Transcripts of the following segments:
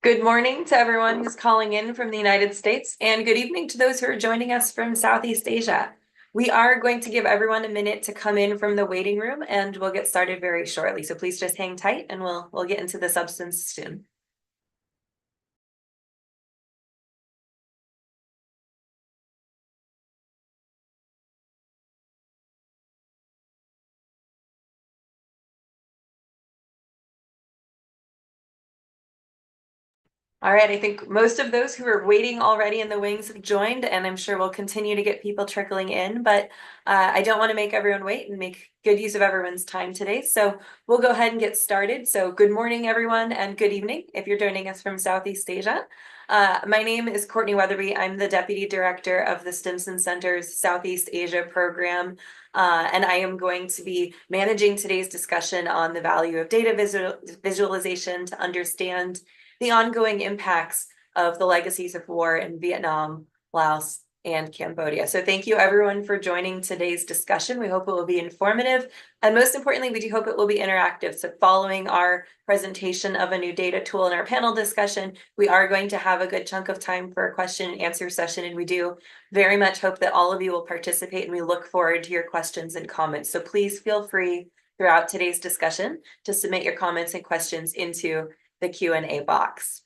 Good morning to everyone who's calling in from the United States, and good evening to those who are joining us from Southeast Asia. We are going to give everyone a minute to come in from the waiting room, and we'll get started very shortly. So please just hang tight, and we'll get into the substance soon. All right, I think most of those who are waiting already in the wings have joined, and I'm sure we'll continue to get people trickling in, but I don't want to make everyone wait and make good use of everyone's time today. So we'll go ahead and get started. So good morning, everyone, and good evening if you're joining us from Southeast Asia. My name is Courtney Weatherby. I'm the Deputy Director of the Stimson Center's Southeast Asia program, and I am going to be managing today's discussion on the value of data visualization to understand the ongoing impacts of the legacies of war in Vietnam, Laos, and Cambodia. So thank you everyone for joining today's discussion. We hope it will be informative. And most importantly, we do hope it will be interactive. So following our presentation of a new data tool in our panel discussion, we are going to have a good chunk of time for a question and answer session. And we do very much hope that all of you will participate, and we look forward to your questions and comments. So please feel free throughout today's discussion to submit your comments and questions into the Q&A box.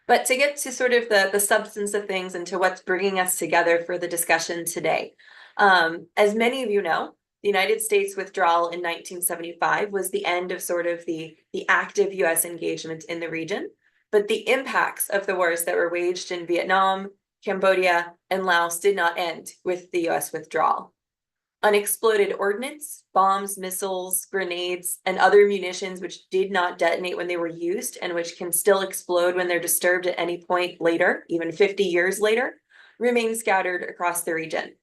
But to get to sort of the substance of things and to what's bringing us together for the discussion today, as many of you know, the United States withdrawal in 1975 was the end of sort of the active US engagement in the region, but the impacts of the wars that were waged in Vietnam, Cambodia, and Laos did not end with the US withdrawal. Unexploded ordnance, bombs, missiles, grenades, and other munitions which did not detonate when they were used and which can still explode when they're disturbed at any point later, even 50 years later, remain scattered across the region.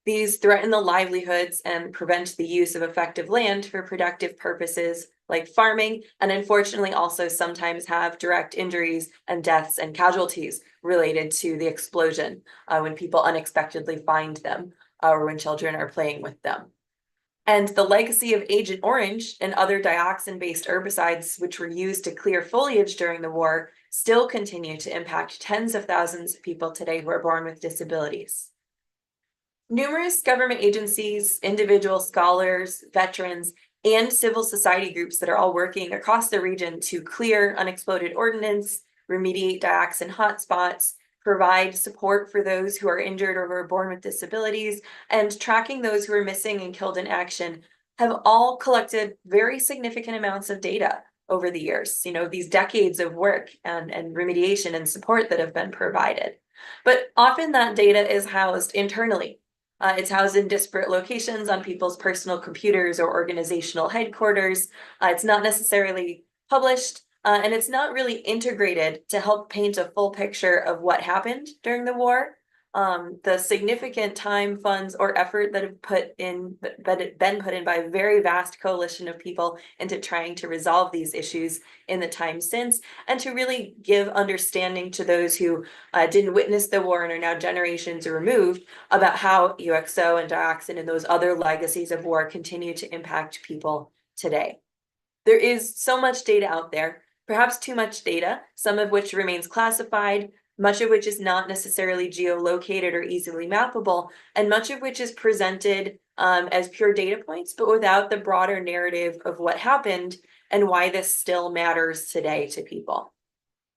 These threaten the livelihoods and prevent the use of effective land for productive purposes like farming, and unfortunately also sometimes have direct injuries and deaths and casualties related to the explosion when people unexpectedly find them, or when children are playing with them. And the legacy of Agent Orange and other dioxin-based herbicides, which were used to clear foliage during the war, still continue to impact tens of thousands of people today who are born with disabilities. Numerous government agencies, individual scholars, veterans, and civil society groups that are all working across the region to clear unexploded ordnance, remediate dioxin hotspots, provide support for those who are injured or who are born with disabilities, and tracking those who are missing and killed in action have all collected very significant amounts of data over the years, these decades of work and remediation and support that have been provided. But often that data is housed internally. It's housed in disparate locations on people's personal computers or organizational headquarters. It's not necessarily published, and it's not really integrated to help paint a full picture of what happened during the war. The significant time, funds, or effort that have been put in by a very vast coalition of people into trying to resolve these issues in the time since, and to really give understanding to those who didn't witness the war and are now generations removed about how UXO and dioxin and those other legacies of war continue to impact people today. There is so much data out there, perhaps too much data, some of which remains classified, much of which is not necessarily geolocated or easily mappable, and much of which is presented as pure data points, but without the broader narrative of what happened and why this still matters today to people.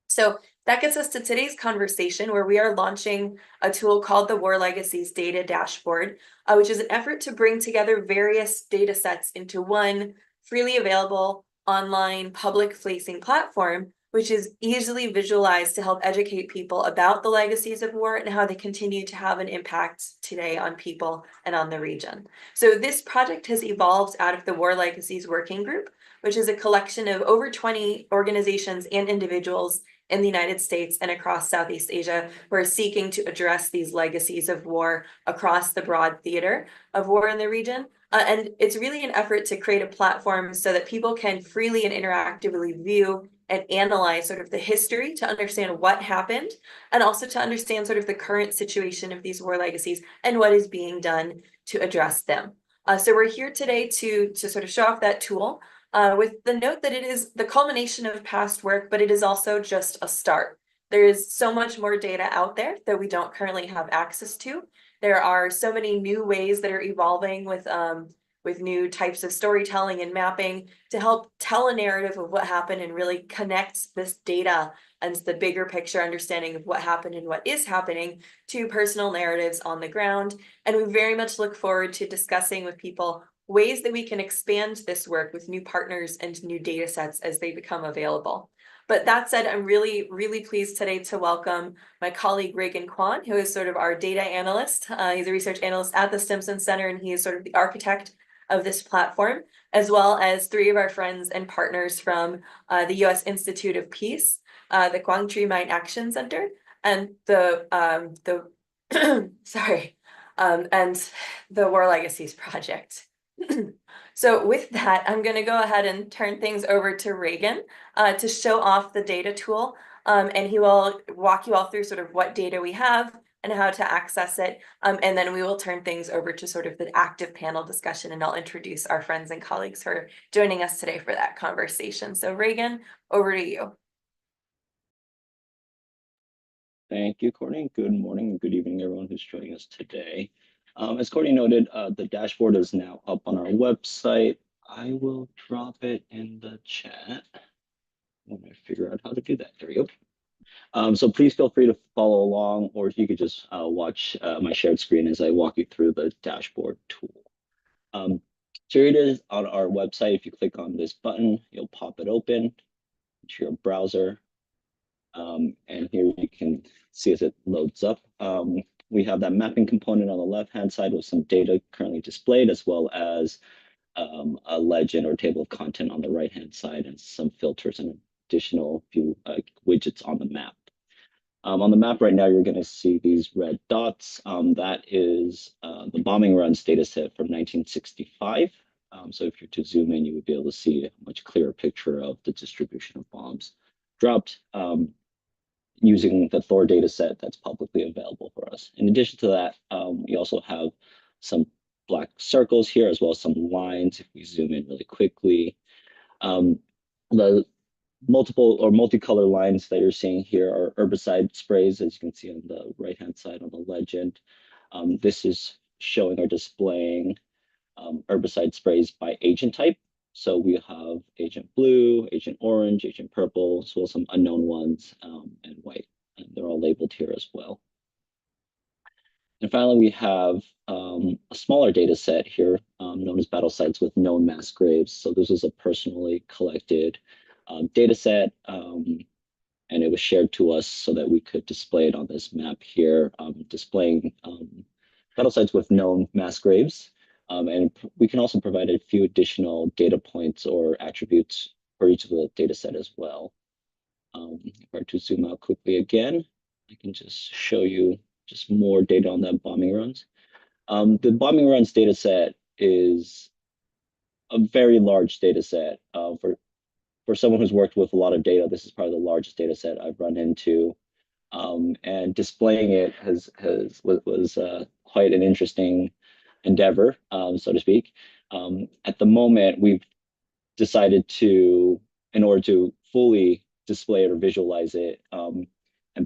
So that gets us to today's conversation, where we are launching a tool called the War Legacies Data Dashboard, which is an effort to bring together various data sets into one freely available online public-facing platform, which is easily visualized to help educate people about the legacies of war and how they continue to have an impact today on people and on the region. So this project has evolved out of the War Legacies Working Group, which is a collection of over 20 organizations and individuals in the United States and across Southeast Asia who are seeking to address these legacies of war across the broad theater of war in the region. And it's really an effort to create a platform so that people can freely and interactively view and analyze sort of the history to understand what happened, and also to understand sort of the current situation of these war legacies and what is being done to address them. So we're here today to sort of show off that tool. with the note that it is the culmination of past work, but it is also just a start. There is so much more data out there that we don't currently have access to. There are so many new ways that are evolving with new types of storytelling and mapping to help tell a narrative of what happened and really connect this data and the bigger picture understanding of what happened and what is happening to personal narratives on the ground. And we very much look forward to discussing with people ways that we can expand this work with new partners and new data sets as they become available. But that said, I'm really, really pleased today to welcome my colleague Reagan Kwan, who is sort of our data analyst. He's a research analyst at the Stimson Center, and he is sort of the architect of this platform, as well as three of our friends and partners from the U.S. Institute of Peace, the Quang Tri Mine Action Center, and sorry, and the War Legacies Project. So with that, I'm going to go ahead and turn things over to Reagan to show off the data tool, and he will walk you all through sort of what data we have and how to access it, and then we will turn things over to sort of the active panel discussion, and I'll introduce our friends and colleagues who are joining us today for that conversation. So Reagan, over to you. Thank you, Courtney. Good morning and good evening, everyone who's joining us today. As Courtney noted, the dashboard is now up on our website. I will drop it in the chat when I figure out how to do that. There we go. So please feel free to follow along, or if you could just watch my shared screen as I walk you through the dashboard tool. Here it is on our website. If you click on this button, you'll pop it open to your browser. And here you can see as it loads up. We have that mapping component on the left-hand side with some data currently displayed, as well as a legend or table of content on the right-hand side, and some filters and additional few widgets on the map. On the map right now, you're going to see these red dots. That is the bombing runs data set from 1965. So if you're to zoom in, you would be able to see a much clearer picture of the distribution of bombs dropped using the Thor data set that's publicly available for us. In addition to that, we also have some black circles here, as well as some lines if we zoom in really quickly. The multiple or multicolor lines that you're seeing here are herbicide sprays, as you can see on the right-hand side on the legend. This is showing or displaying herbicide sprays by agent type. So we have Agent Blue, Agent Orange, Agent Purple, as well as some unknown ones, and white. And they're all labeled here as well. And finally, we have a smaller data set here known as battle sites with known mass graves. So this is a personally collected data set, and it was shared to us so that we could display it on this map here, displaying battle sites with known mass graves. And we can also provide a few additional data points or attributes for each of the data set as well. If I were to zoom out quickly again, I can just show you just more data on that bombing runs. The bombing runs data set is a very large data set. For someone who's worked with a lot of data, this is probably the largest data set I've run into. And displaying it was quite an interesting endeavor, so to speak. At the moment, we've decided to, in order to fully display it or visualize it and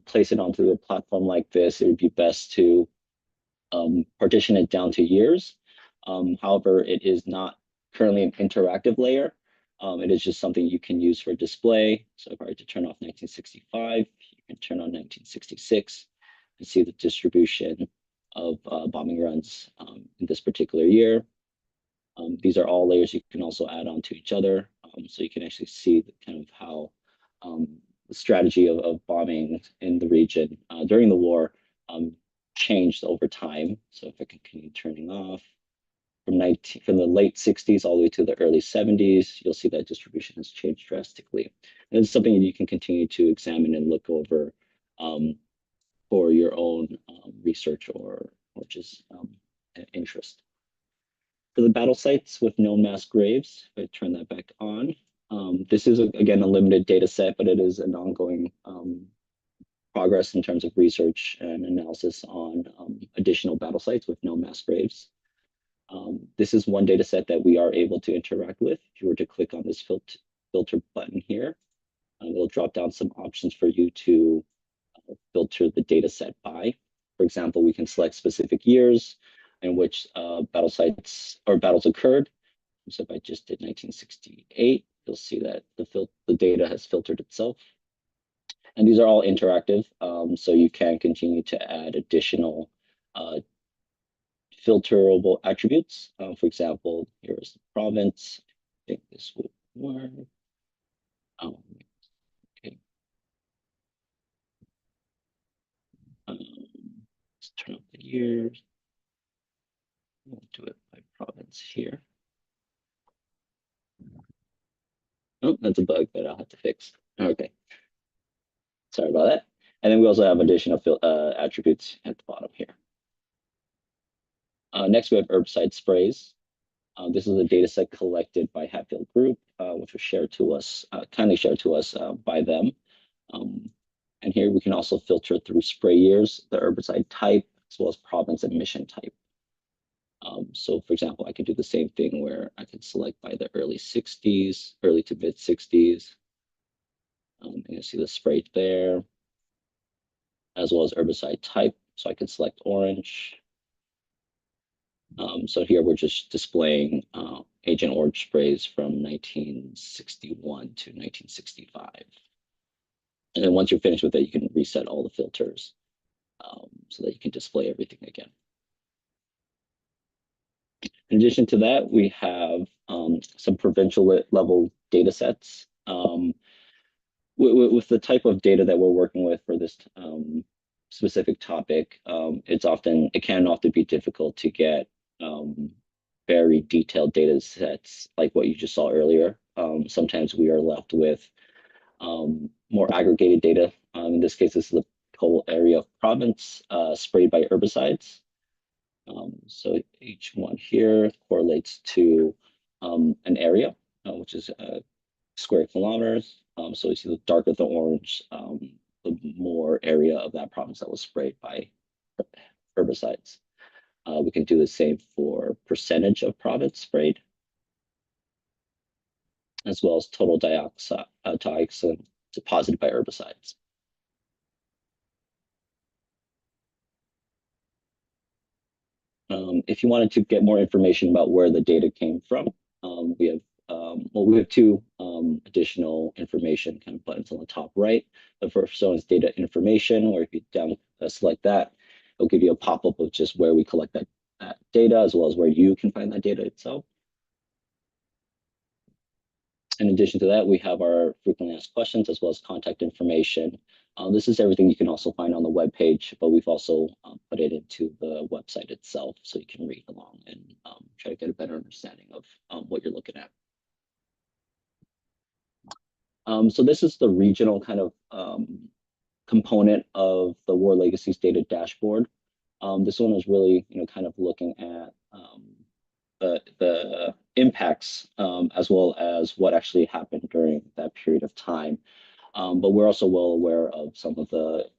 place it onto a platform like this, it would be best to partition it down to years. However, it is not currently an interactive layer. It is just something you can use for display. So if I were to turn off 1965, you can turn on 1966 and see the distribution of bombing runs in this particular year. These are all layers you can also add on to each other. So you can actually see the kind of how the strategy of bombing in the region during the war changed over time. So if I can continue turning off from the late 60s all the way to the early 70s, you'll see that distribution has changed drastically. And it's something that you can continue to examine and look over for your own research or just interest. For the battle sites with known mass graves, if I turn that back on, this is, again, a limited data set, but it is an ongoing progress in terms of research and analysis on additional battle sites with known mass graves. This is one data set that we are able to interact with. If you were to click on this filter button here, it'll drop down some options for you to filter the data set by. For example, we can select specific years in which battle sites or battles occurred. So if I just did 1968, you'll see that the data has filtered itself. And these are all interactive, so you can continue to add additional uh, filterable attributes. For example, here's the province. I think this would work. Um, okay. Let's turn up the years. We'll do it by province here. Oh, that's a bug that I'll have to fix. Okay, sorry about that. And then we also have additional attributes at the bottom here. Next, we have herbicide sprays. This is a data set collected by Hatfield Group, which was shared to us, kindly shared to us by them. And here we can also filter through spray years, the herbicide type, as well as province and mission type. So for example, I could do the same thing where I could select by the early 60s, early to mid 60s. And you see the spray there, as well as herbicide type. So I can select orange. So here we're just displaying Agent Orange sprays from 1961 to 1965. And then once you're finished with it, you can reset all the filters so that you can display everything again. In addition to that, we have some provincial level data sets. With the type of data that we're working with for this specific topic, it can often be difficult to get very detailed data sets like what you just saw earlier. Sometimes we are left with more aggregated data. In this case, this is the whole area of province sprayed by herbicides. So each one here correlates to an area, which is square kilometers. So you see the darker the orange, the more area of that province that was sprayed by herbicides. We can do the same for percentage of province sprayed, as well as total dioxin deposited by herbicides. If you wanted to get more information about where the data came from, we have two additional information kind of buttons on the top right. The first one is data information, where if you select that, it'll give you a pop-up of just where we collect that data, as well as where you can find that data itself. In addition to that, we have our frequently asked questions as well as contact information. This is everything you can also find on the web page, but we've also put it into the website itself so you can read along and try to get a better understanding of what you're looking at. So this is the regional kind of component of the War Legacies Data Dashboard. This one is really, kind of looking at the impacts as well as what actually happened during that period of time. But we're also well aware of some of the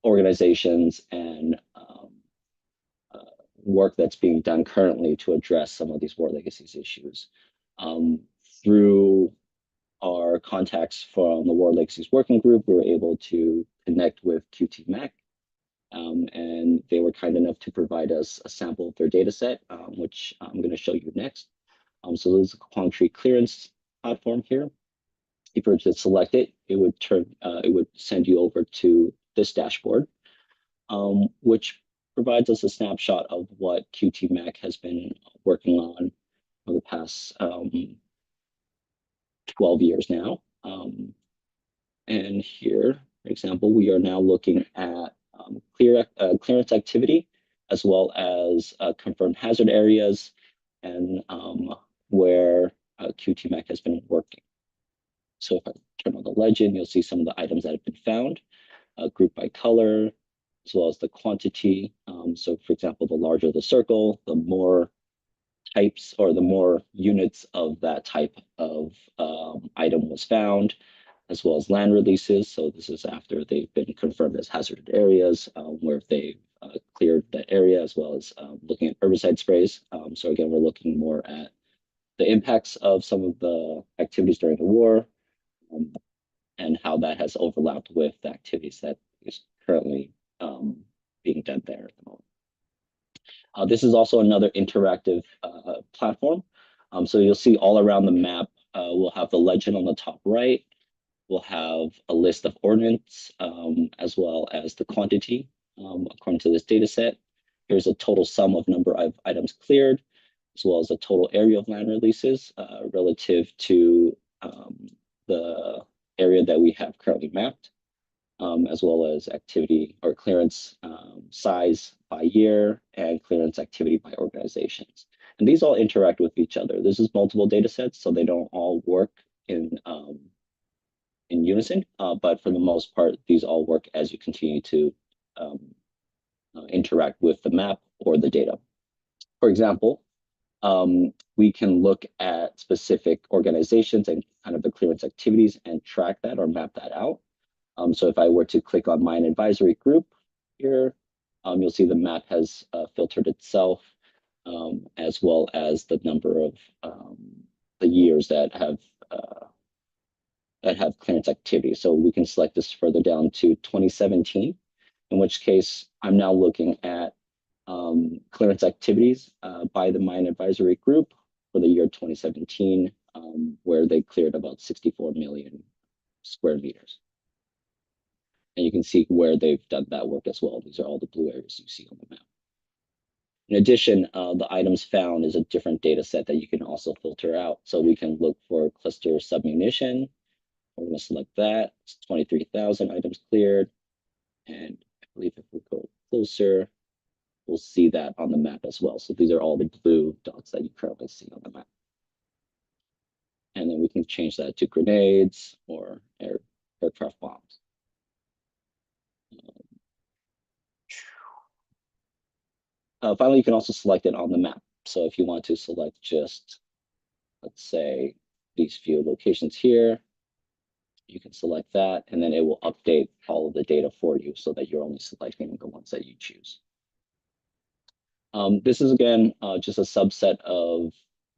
organizations and work that's being done currently to address some of these War Legacies issues. Through our contacts from the War Legacies Working Group, we were able to connect with QTMAC, and they were kind enough to provide us a sample of their data set, which I'm going to show you next. So this is a Quang Tree clearance platform here. If you were to select it, it would send you over to this dashboard, which provides us a snapshot of what QTMAC has been working on for the past 12 years now. And here, for example, we are now looking at clearance activity, as well as confirmed hazard areas and where QTMAC has been working. So if I turn on the legend, you'll see some of the items that have been found, grouped by color, as well as the quantity. So for example, the larger the circle, the more types or the more units of that type of item was found. as well as land releases. So this is after they've been confirmed as hazardous areas, where they've cleared that area, as well as looking at herbicide sprays. So again, we're looking more at the impacts of some of the activities during the war, and how that has overlapped with the activities that is currently being done there at the moment. This is also another interactive platform. So you'll see all around the map, we'll have the legend on the top right. We'll have a list of ordnance, as well as the quantity according to this data set. Here's a total sum of number of items cleared, as well as a total area of land releases relative to the area that we have currently mapped, as well as activity or clearance size by year and clearance activity by organizations. And these all interact with each other. This is multiple data sets, so they don't all work in unison, but for the most part, these all work as you continue to interact with the map or the data. For example, we can look at specific organizations and kind of the clearance activities and track that or map that out. So if I were to click on Mine Advisory Group here, you'll see the map has filtered itself, as well as the number of the years that have clearance activity. So we can select this further down to 2017, in which case I'm now looking at clearance activities by the Mine Advisory Group for the year 2017, where they cleared about 64 million square meters. And you can see where they've done that work as well. These are all the blue areas you see on the map. In addition, the items found is a different data set that you can also filter out. So we can look for cluster submunition. We're going to select that. It's 23,000 items cleared. And I believe if we go closer, we'll see that on the map as well. So these are all the blue dots that you currently see on the map. And then we can change that to grenades or aircraft bombs. Finally, you can also select it on the map. So if you want to select just, let's say, these few locations here, you can select that, and then it will update all of the data for you so that you're only selecting the ones that you choose. This is, again, just a subset of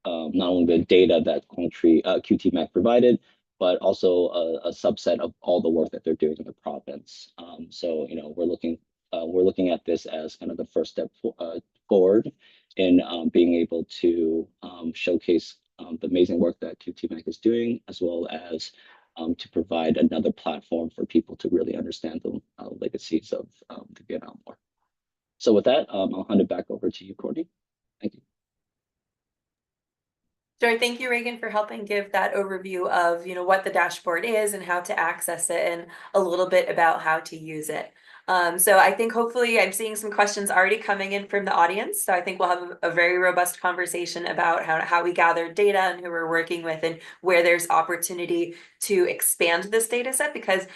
not only the data that QTMAC provided, but also a subset of all the work that they're doing in the province. So, we're looking at this as kind of the first step forward in being able to showcase the amazing work that QTMAC is doing, as well as to provide another platform for people to really understand the legacies of the Vietnam War. So with that, I'll hand it back over to you, Courtney. Thank you. Sure. Thank you, Reagan, for helping give that overview of, what the dashboard is and how to access it, and a little bit about how to use it. So I think hopefully I'm seeing some questions already coming in from the audience. So I think we'll have a very robust conversation about how we gather data and who we're working with and where there's opportunity to expand this data set, because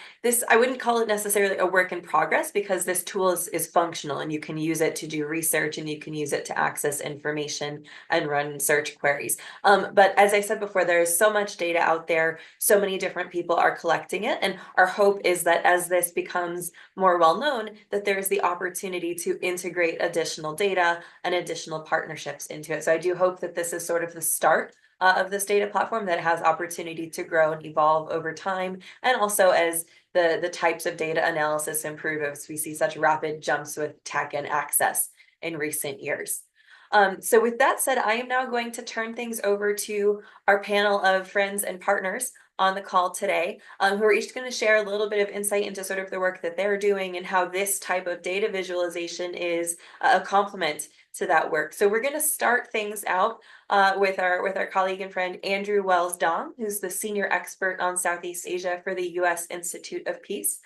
I wouldn't call it necessarily a work in progress, because this tool is functional and you can use it to do research and you can use it to access information and run search queries. But as I said before, there is so much data out there, so many different people are collecting it, and our hope is that as this becomes more well-known, that there's the opportunity to integrate additional data and additional partnerships into it. So I do hope that this is sort of the start of this data platform that has opportunity to grow and evolve over time, and also as the types of data analysis improve, as we see such rapid jumps with tech and access in recent years. So with that said, I am now going to turn things over to our panel of friends and partners on the call today, who are each going to share a little bit of insight into sort of the work that they're doing and how this type of data visualization is a complement to that work. So we're going to start things out with our colleague and friend Andrew Wells Dong, who's the senior expert on Southeast Asia for the U.S. Institute of Peace.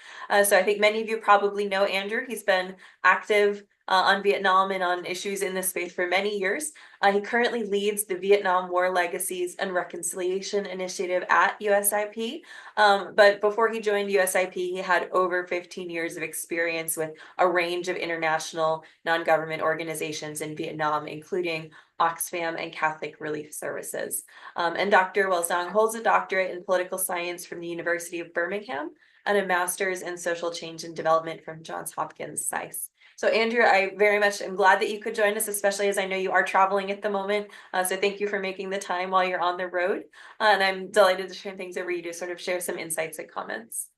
So I think many of you probably know Andrew. He's been active on Vietnam and on issues in this space for many years. He currently leads the Vietnam War Legacies and Reconciliation Initiative at USIP. But before he joined USIP, he had over 15 years of experience with a range of international non-government organizations in Vietnam, including Oxfam, and Catholic Relief Services. And Dr. Welsang holds a doctorate in political science from the University of Birmingham and a master's in social change and development from Johns Hopkins SAIS. So Andrew, I very much am glad that you could join us, especially as I know you are traveling at the moment. So thank you for making the time while you're on the road. And I'm delighted to turn things over to you to sort of share some insights and comments.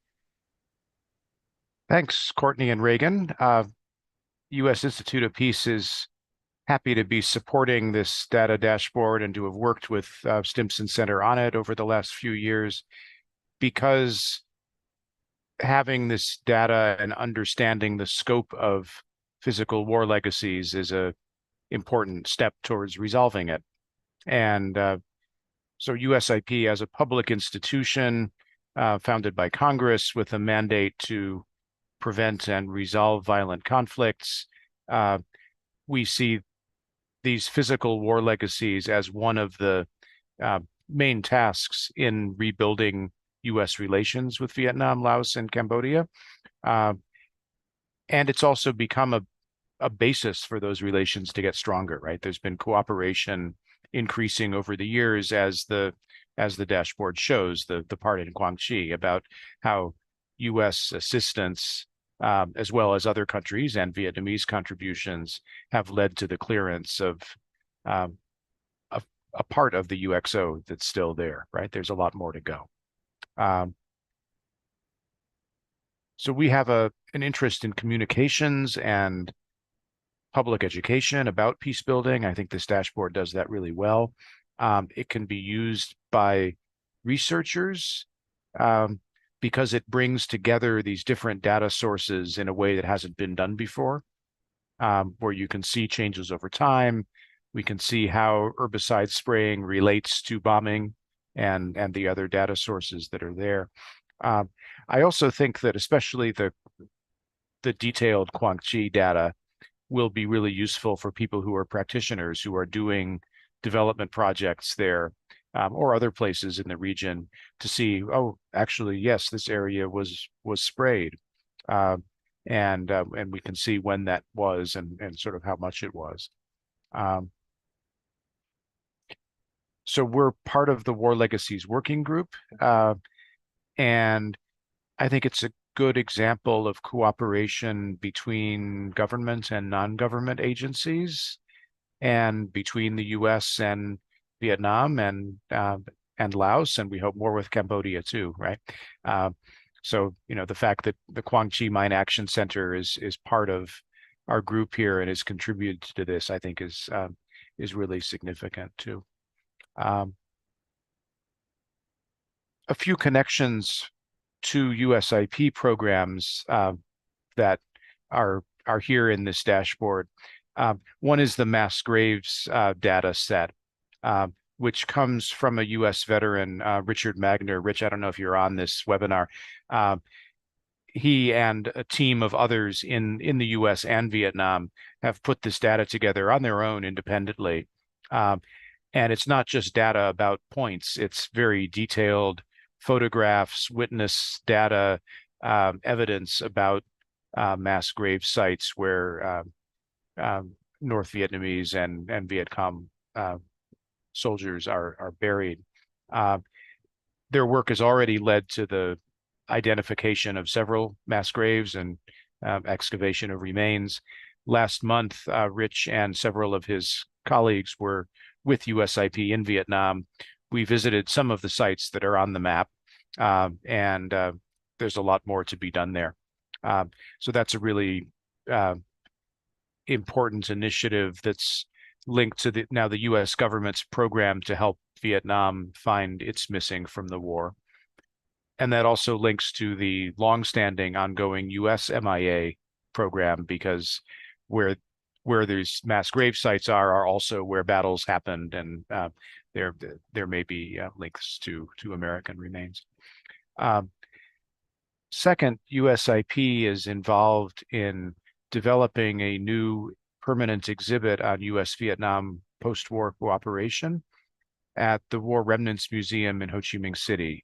Thanks, Courtney and Reagan. U.S. Institute of Peace is happy to be supporting this data dashboard and to have worked with Stimson Center on it over the last few years, because having this data and understanding the scope of physical war legacies is a important step towards resolving it. And so USIP, as a public institution founded by Congress with a mandate to prevent and resolve violent conflicts, we see these physical war legacies as one of the main tasks in rebuilding U.S. relations with Vietnam, Laos, and Cambodia. And it's also become a basis for those relations to get stronger, right? There's been cooperation increasing over the years, as the dashboard shows, the part in Quang Tri about how U.S. assistance, as well as other countries and Vietnamese contributions, have led to the clearance of a part of the UXO that's still there, right? There's a lot more to go. So we have an interest in communications and public education about peace building. I think this dashboard does that really well. It can be used by researchers because it brings together these different data sources in a way that hasn't been done before, where you can see changes over time. We can see how herbicide spraying relates to bombing and the other data sources that are there. I also think that especially the detailed Quang Tri data will be really useful for people who are practitioners, who are doing development projects there, or other places in the region, to see, oh, actually, yes, this area was sprayed, and we can see when that was and sort of how much it was. So we're part of the War Legacies Working Group, and I think it's a good example of cooperation between government and non-government agencies, and between the U.S. and Vietnam and Laos, and we hope more with Cambodia too, right? So the fact that the Quang Tri Mine Action Center is part of our group here and has contributed to this, I think is really significant too. A few connections to USIP programs that are here in this dashboard. One is the mass graves data set, which comes from a U.S. veteran, Richard Magner. Rich, I don't know if you're on this webinar. He and a team of others in the U.S. and Vietnam have put this data together on their own independently. And it's not just data about points. It's very detailed photographs, witness data, evidence about mass grave sites where North Vietnamese and Viet Cong soldiers are buried. Their work has already led to the identification of several mass graves and excavation of remains. Last month, Rich and several of his colleagues were with USIP in Vietnam. We visited some of the sites that are on the map, and there's a lot more to be done there. So that's a really important initiative that's linked to the U.S. government's program to help Vietnam find its missing from the war. And that also links to the longstanding ongoing U.S. MIA program, because where these mass grave sites are also where battles happened, and there may be links to American remains. Second, USIP is involved in developing a new permanent exhibit on U.S.-Vietnam post-war cooperation at the War Remnants Museum in Ho Chi Minh City.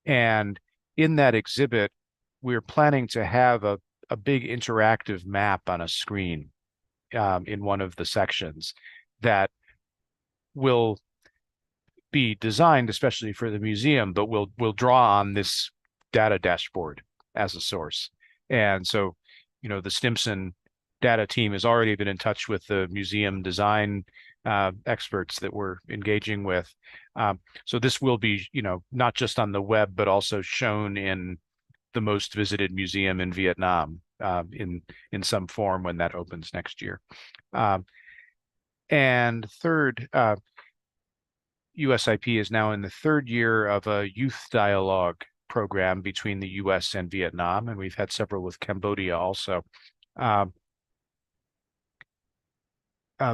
And in that exhibit, we're planning to have a big interactive map on a screen in one of the sections. that will be designed especially for the museum, but will draw on this data dashboard as a source. And so, the Stimson data team has already been in touch with the museum design experts that we're engaging with. So this will be, not just on the web, but also shown in the most visited museum in Vietnam in some form when that opens next year. And third, USIP is now in the third year of a youth dialogue program between the US and Vietnam, and we've had several with Cambodia also.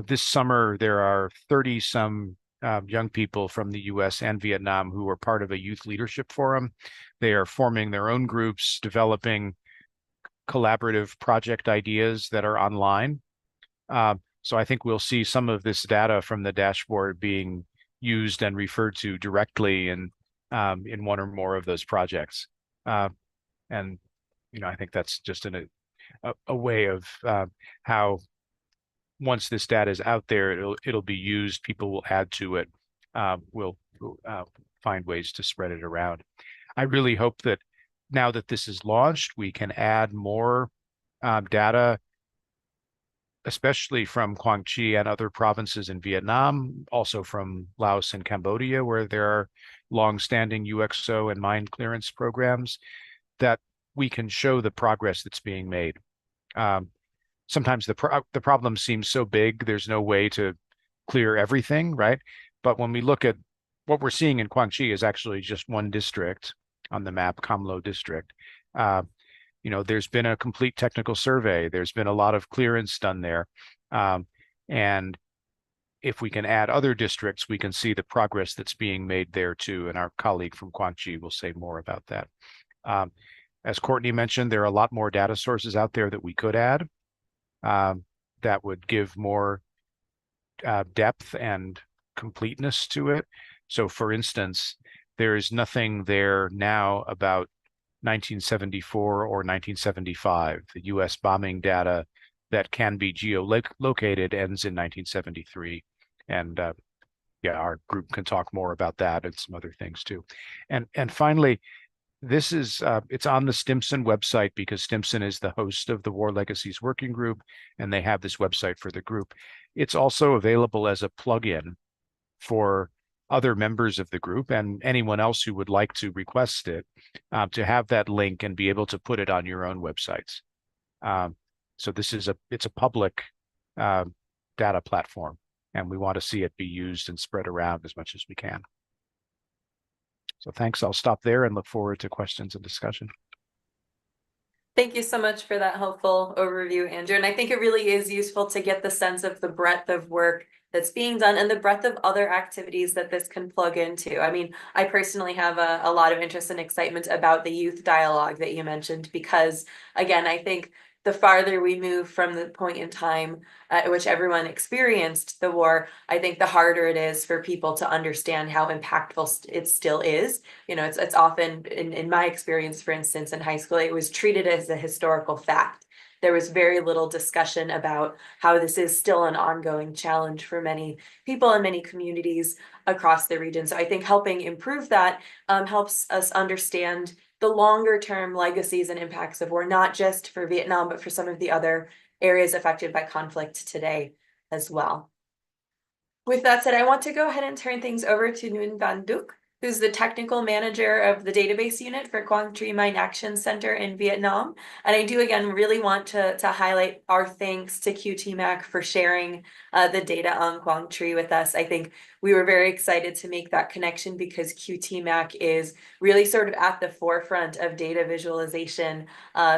This summer, there are 30 some young people from the US and Vietnam who are part of a youth leadership forum. They are forming their own groups, developing collaborative project ideas that are online. So I think we'll see some of this data from the dashboard being used and referred to directly in one or more of those projects. And I think that's just a way of how once this data is out there, it'll be used. People will add to it. We'll find ways to spread it around. I really hope that now that this is launched, we can add more data, especially from Quang Tri and other provinces in Vietnam, also from Laos and Cambodia, where there are long-standing UXO and mine clearance programs, that we can show the progress that's being made. Sometimes the problem seems so big, there's no way to clear everything, right? But when we look at what we're seeing in Quang Tri is actually just one district on the map, Cam Lo district. There's been a complete technical survey. There's been a lot of clearance done there. And if we can add other districts, we can see the progress that's being made there too. And our colleague from Quang Tri will say more about that. As Courtney mentioned, there are a lot more data sources out there that we could add that would give more depth and completeness to it. So for instance, there is nothing there now about 1974 or 1975. The US bombing data that can be geolocated ends in 1973. And our group can talk more about that and some other things too. And finally, this is it's on the Stimson website because Stimson is the host of the War Legacies Working Group, and they have this website for the group. It's also available as a plugin for other members of the group and anyone else who would like to request it, to have that link and be able to put it on your own websites. So this is it's a public data platform, and we want to see it be used and spread around as much as we can. So thanks. I'll stop there and look forward to questions and discussion. Thank you so much for that helpful overview, Andrew. And I think it really is useful to get the sense of the breadth of work that's being done and the breadth of other activities that this can plug into. I mean, I personally have a lot of interest and excitement about the youth dialogue that you mentioned, because again, I think the farther we move from the point in time at which everyone experienced the war, I think the harder it is for people to understand how impactful it still is. It's often, in my experience, for instance, in high school, it was treated as a historical fact. There was very little discussion about how this is still an ongoing challenge for many people and many communities across the region. So I think helping improve that helps us understand the longer term legacies and impacts of war, not just for Vietnam, but for some of the other areas affected by conflict today as well. With that said, I want to go ahead and turn things over to Nguyen Van Duc, who's the technical manager of the database unit for Quang Tri Mine Action Center in Vietnam. And I do, again, really want to highlight our thanks to QTMAC for sharing the data on Quang Tri with us. I think we were very excited to make that connection because QTMAC is really sort of at the forefront of data visualization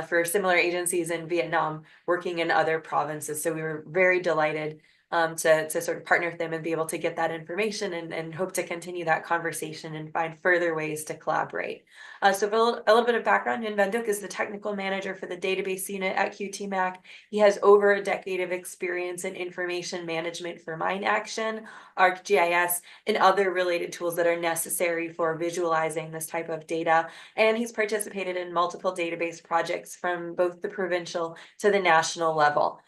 for similar agencies in Vietnam working in other provinces. So we were very delighted to sort of partner with them and be able to get that information and hope to continue that conversation and find further ways to collaborate. So for a little bit of background, Yun Van Duc is the technical manager for the database unit at QTMAC. He has over a decade of experience in information management for mine action, ArcGIS, and other related tools that are necessary for visualizing this type of data. And he's participated in multiple database projects from both the provincial to the national level.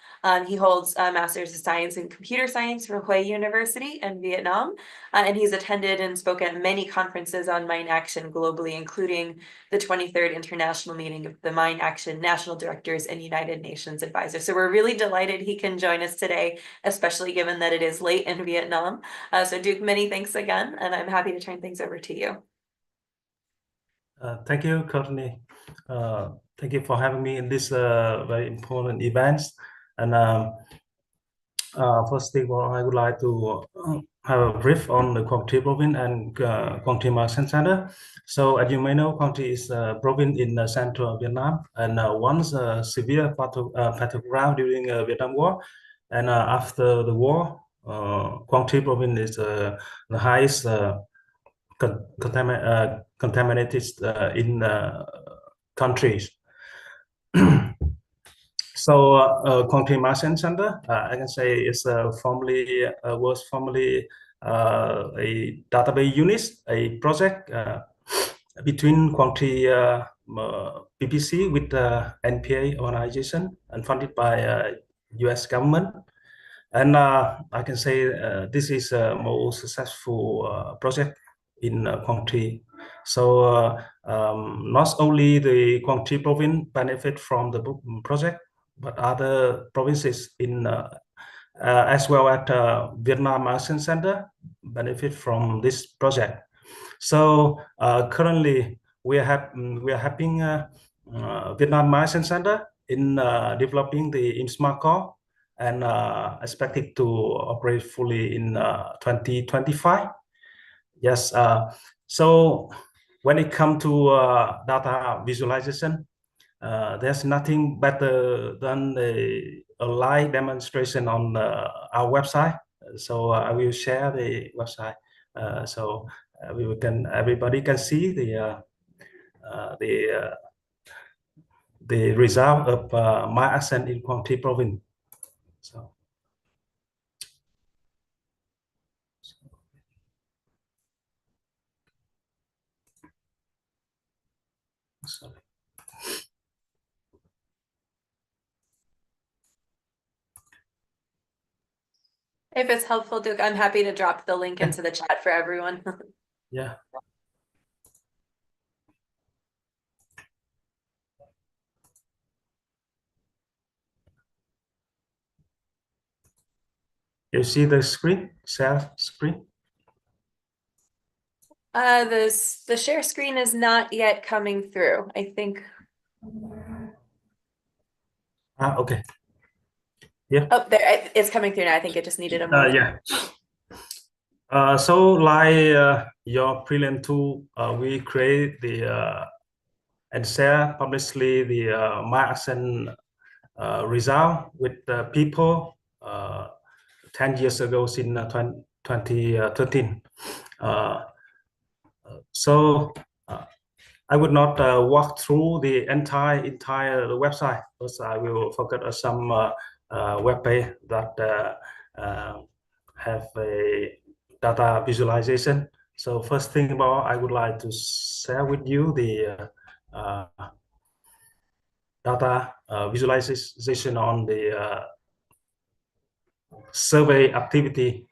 He holds a Master's of Science in Computer Science from Hue University in Vietnam, and he's attended and spoken at many conferences on mine action globally, including the 23rd International Meeting of the Mine Action National Directors and United Nations Advisors. So we're really delighted he can join us today, especially given that it is late in Vietnam. So Duke, many thanks again, and I'm happy to turn things over to you. Thank you, Courtney. Thank you for having me in this very important event. And first thing, I would like to have a brief on the Quang Tri province and Quang Tri Market Center. So, as you may know, Quang Tri is a province in central Vietnam, and once a severe battleground during Vietnam War. And after the war, Quang Tri province is the highest contaminated in countries. So Quang Tri Market Center, I can say it's formerly was formerly a database unit, a project between Quang Tri PPC with the NPA organization and funded by U.S. government. And I can say this is a more successful project in Quang Tri. So not only the Quang Tri province benefit from the project, but other provinces in as well as Vietnam Market Center benefit from this project. So currently we are helping Vietnam Market Center in developing the Smart Core and expected to operate fully in 2025. Yes. So when it comes to data visualization, there's nothing better than a live demonstration on our website. So I will share the website so everybody can see the result of my accent in Quang Tri province. So. Sorry. If it's helpful, Duke, I'm happy to drop the link into the chat for everyone. Yeah. You see the screen, share screen? The share screen is not yet coming through, I think. Okay. Yeah. Oh, there, it's coming through now. I think it just needed a moment. Yeah. So like your Brilliant tool, we create the and share publicly the my action result with the people 10 years ago since 2013. So I would not walk through the entire website, because I will focus on some web page that have a data visualization. So first thing about, I would like to share with you the data visualization on the survey activity.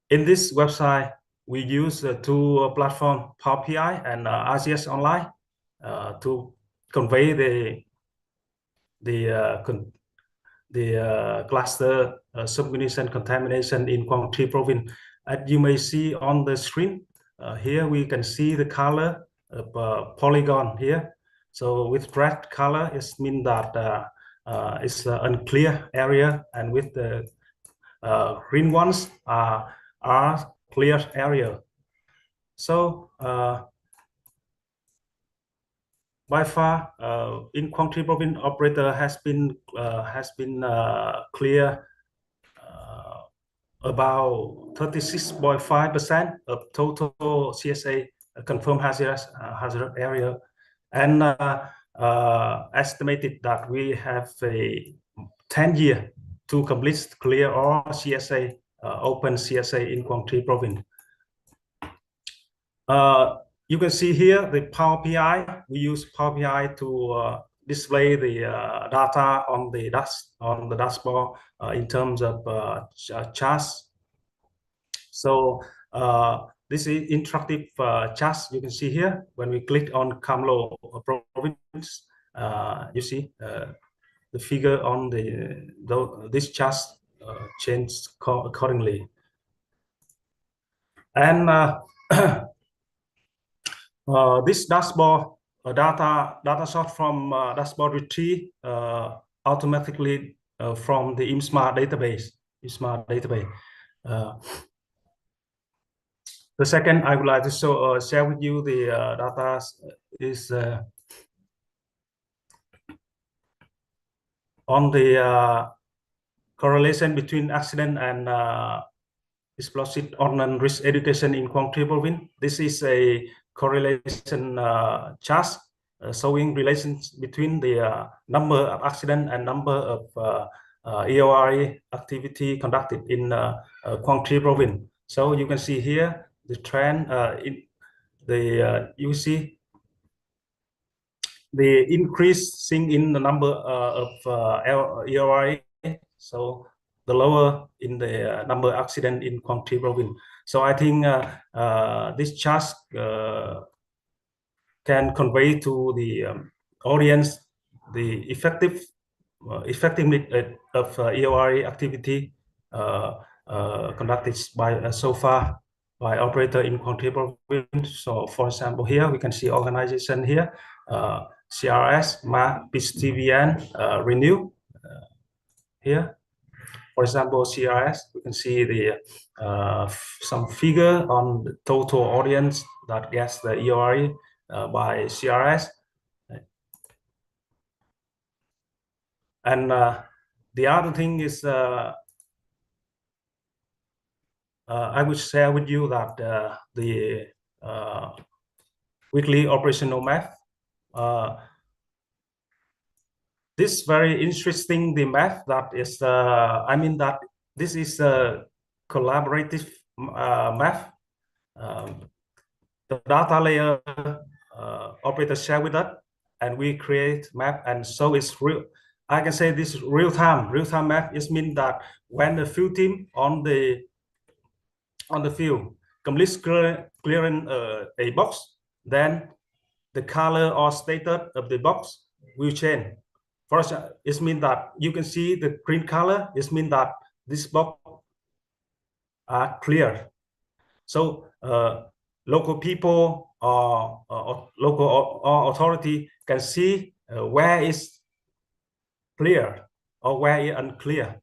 In this website, we use two platforms, Power BI and RGS Online, to convey the cluster submunition contamination in Quang Tri province. As you may see on the screen, here we can see the color of polygon here. So with red color, it means that it's an unclear area, and with the green ones are clear area. So by far, in Quang Tri province, operator has been clear about 36.5% of total CSA confirmed hazard area, and estimated that we have a 10-year to complete clear all CSA, open CSA in Quang Tri province. You can see here the Power BI. We use Power BI to display the data on the dashboard in terms of charts. So this is interactive charts you can see here. When we click on Kham Lo province, you see the figure on this chart change accordingly. And this dashboard data sort from dashboard retrieve automatically from the IMSMART database. The second I would like to share with you the data is on the correlation between accident and explosive ordnance risk education in Quang Tri province. This is a correlation chart showing relations between the number of accident and number of EORI activity conducted in Quang Tri province. So you can see here the trend in the you see the increasing in the number of EORI. So the lower in the number of accident in Quang Tri province. So I think this chart can convey to the audience the effectiveness of EORI activity conducted by so far by operator in Quang Tri province. So for example, here we can see organization here, CRS, MAP, PSTVN, Renew here. For example, CRS, we can see the some figure on the total audience that gets the EORI by CRS. And the other thing is I would share with you that the weekly operational map. This very interesting the map that is I mean that this is a collaborative map. The data layer operator share with us, and we create map, and so it's real. I can say this real-time map. It means that when the field team on the field completes clearing a box, then the color or status of the box will change. First, it means that you can see the green color. It means that this box are clear. So local people or local authority can see where is clear or where is unclear.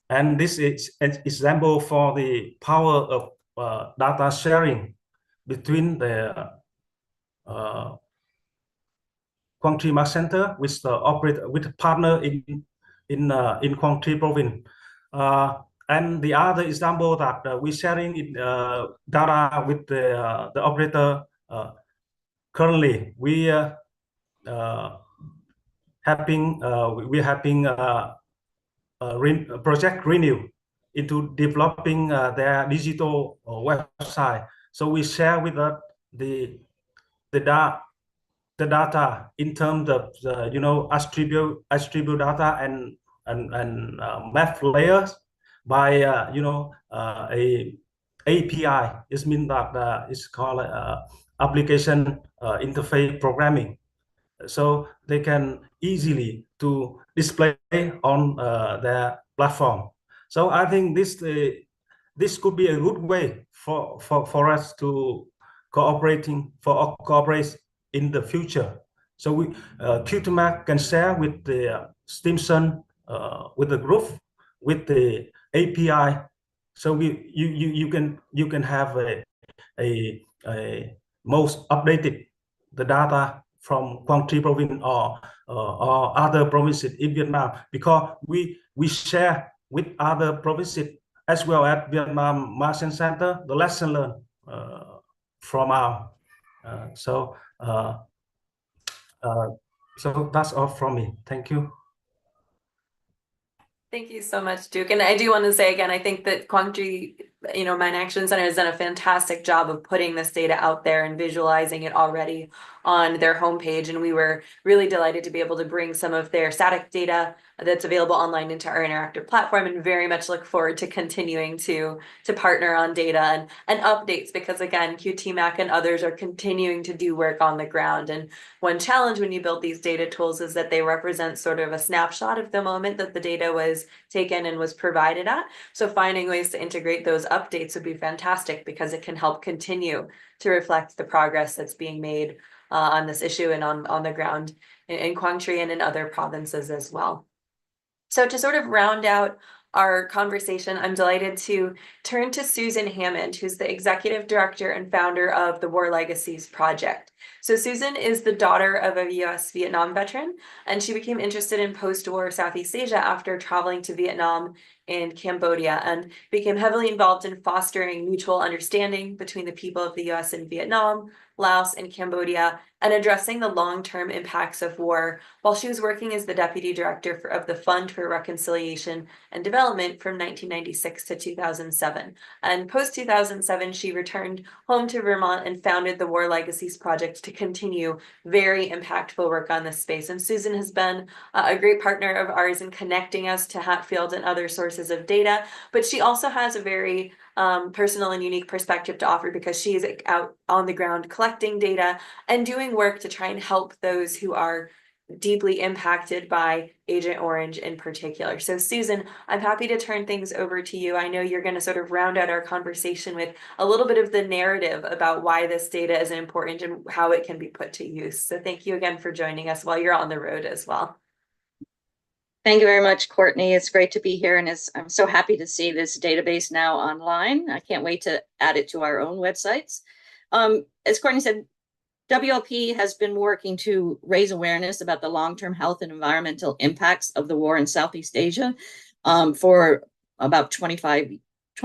And this is an example for the power of data sharing between the Quang Tri Mark Center with the operator, with the partner in Quang Tri province. And the other example that we sharing in, data with the operator currently, we're having project Renew into developing their digital website. So we share with us the data in terms of attribute data and map layers by a API. It means that it's called application interface programming. So they can easily to display on their platform. So I think this could be a good way for us to cooperate in the future. So we Qtomac can share with the Stimson, with the group, with the API. So you can have a most updated the data from Quang Tri province or other provinces in Vietnam, because we share with other provinces as well as Vietnam Martian Center, the lesson learned from our. So that's all from me. Thank you. Thank you so much, Duke. And I do want to say again, I think that Quang Tri, Mine Action Center has done a fantastic job of putting this data out there and visualizing it already on their homepage. And we were really delighted to be able to bring some of their static data that's available online into our interactive platform, and very much look forward to continuing to partner on data and updates, because again, QTMAC and others are continuing to do work on the ground. And one challenge when you build these data tools is that they represent sort of a snapshot of the moment that the data was taken and was provided at. So finding ways to integrate those updates would be fantastic, because it can help continue to reflect the progress that's being made on this issue and on the ground in Quang Tri and in other provinces as well. So to sort of round out our conversation, I'm delighted to turn to Susan Hammond, who's the executive director and founder of the War Legacies Project. So Susan is the daughter of a US Vietnam veteran, and she became interested in post-war Southeast Asia after traveling to Vietnam and Cambodia, and became heavily involved in fostering mutual understanding between the people of the US and Vietnam, Laos, and Cambodia, and addressing the long-term impacts of war while she was working as the deputy director of the Fund for Reconciliation and Development from 1996 to 2007. And post-2007, she returned home to Vermont and founded the War Legacies Project to continue very impactful work on this space. And Susan has been a great partner of ours in connecting us to Hatfield and other sources of data, but she also has a very personal and unique perspective to offer, because she is out on the ground collecting data and doing work to try and help those who are deeply impacted by Agent Orange in particular. So Susan, I'm happy to turn things over to you. I know you're going to sort of round out our conversation with a little bit of the narrative about why this data is important and how it can be put to use. So thank you again for joining us while you're on the road as well. Thank you very much, Courtney. It's great to be here, and I'm so happy to see this database now online. I can't wait to add it to our own websites. As Courtney said, WLP has been working to raise awareness about the long-term health and environmental impacts of the war in Southeast Asia for about 20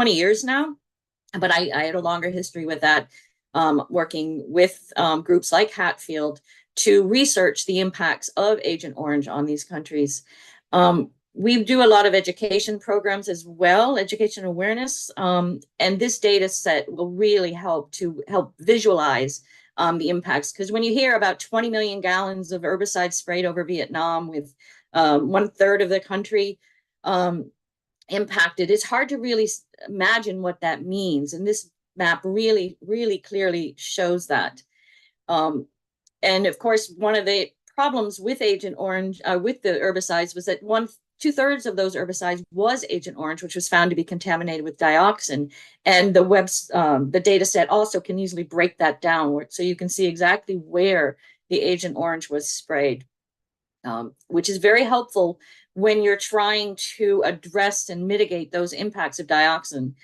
years now. But I had a longer history with that, working with groups like Hatfield to research the impacts of Agent Orange on these countries. We do a lot of education programs as well, education awareness, and this data set will really help visualize the impacts. Because when you hear about 20 million gallons of herbicide sprayed over Vietnam with 1/3 of the country impacted, it's hard to really imagine what that means. And this map really, really clearly shows that. And of course, one of the problems with Agent Orange, with the herbicides, was that 2/3 of those herbicides was Agent Orange, which was found to be contaminated with dioxin. And the data set also can easily break that down, so you can see exactly where the Agent Orange was sprayed, which is very helpful when you're trying to address and mitigate those impacts of dioxin,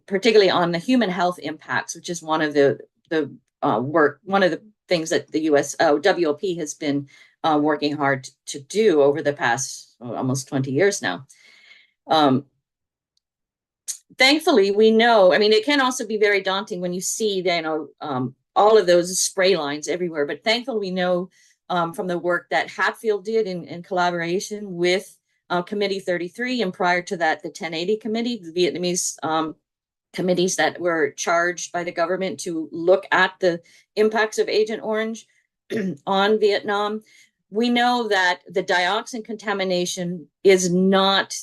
particularly on the human health impacts, which is one of the things that the US WLP has been working hard to do over the past almost 20 years now. Thankfully, we know, I mean, it can also be very daunting when you see, all of those spray lines everywhere, but thankfully we know from the work that Hatfield did in collaboration with Committee 33, and prior to that, the 1080 Committee, the Vietnamese committees that were charged by the government to look at the impacts of Agent Orange on Vietnam. We know that the dioxin contamination is not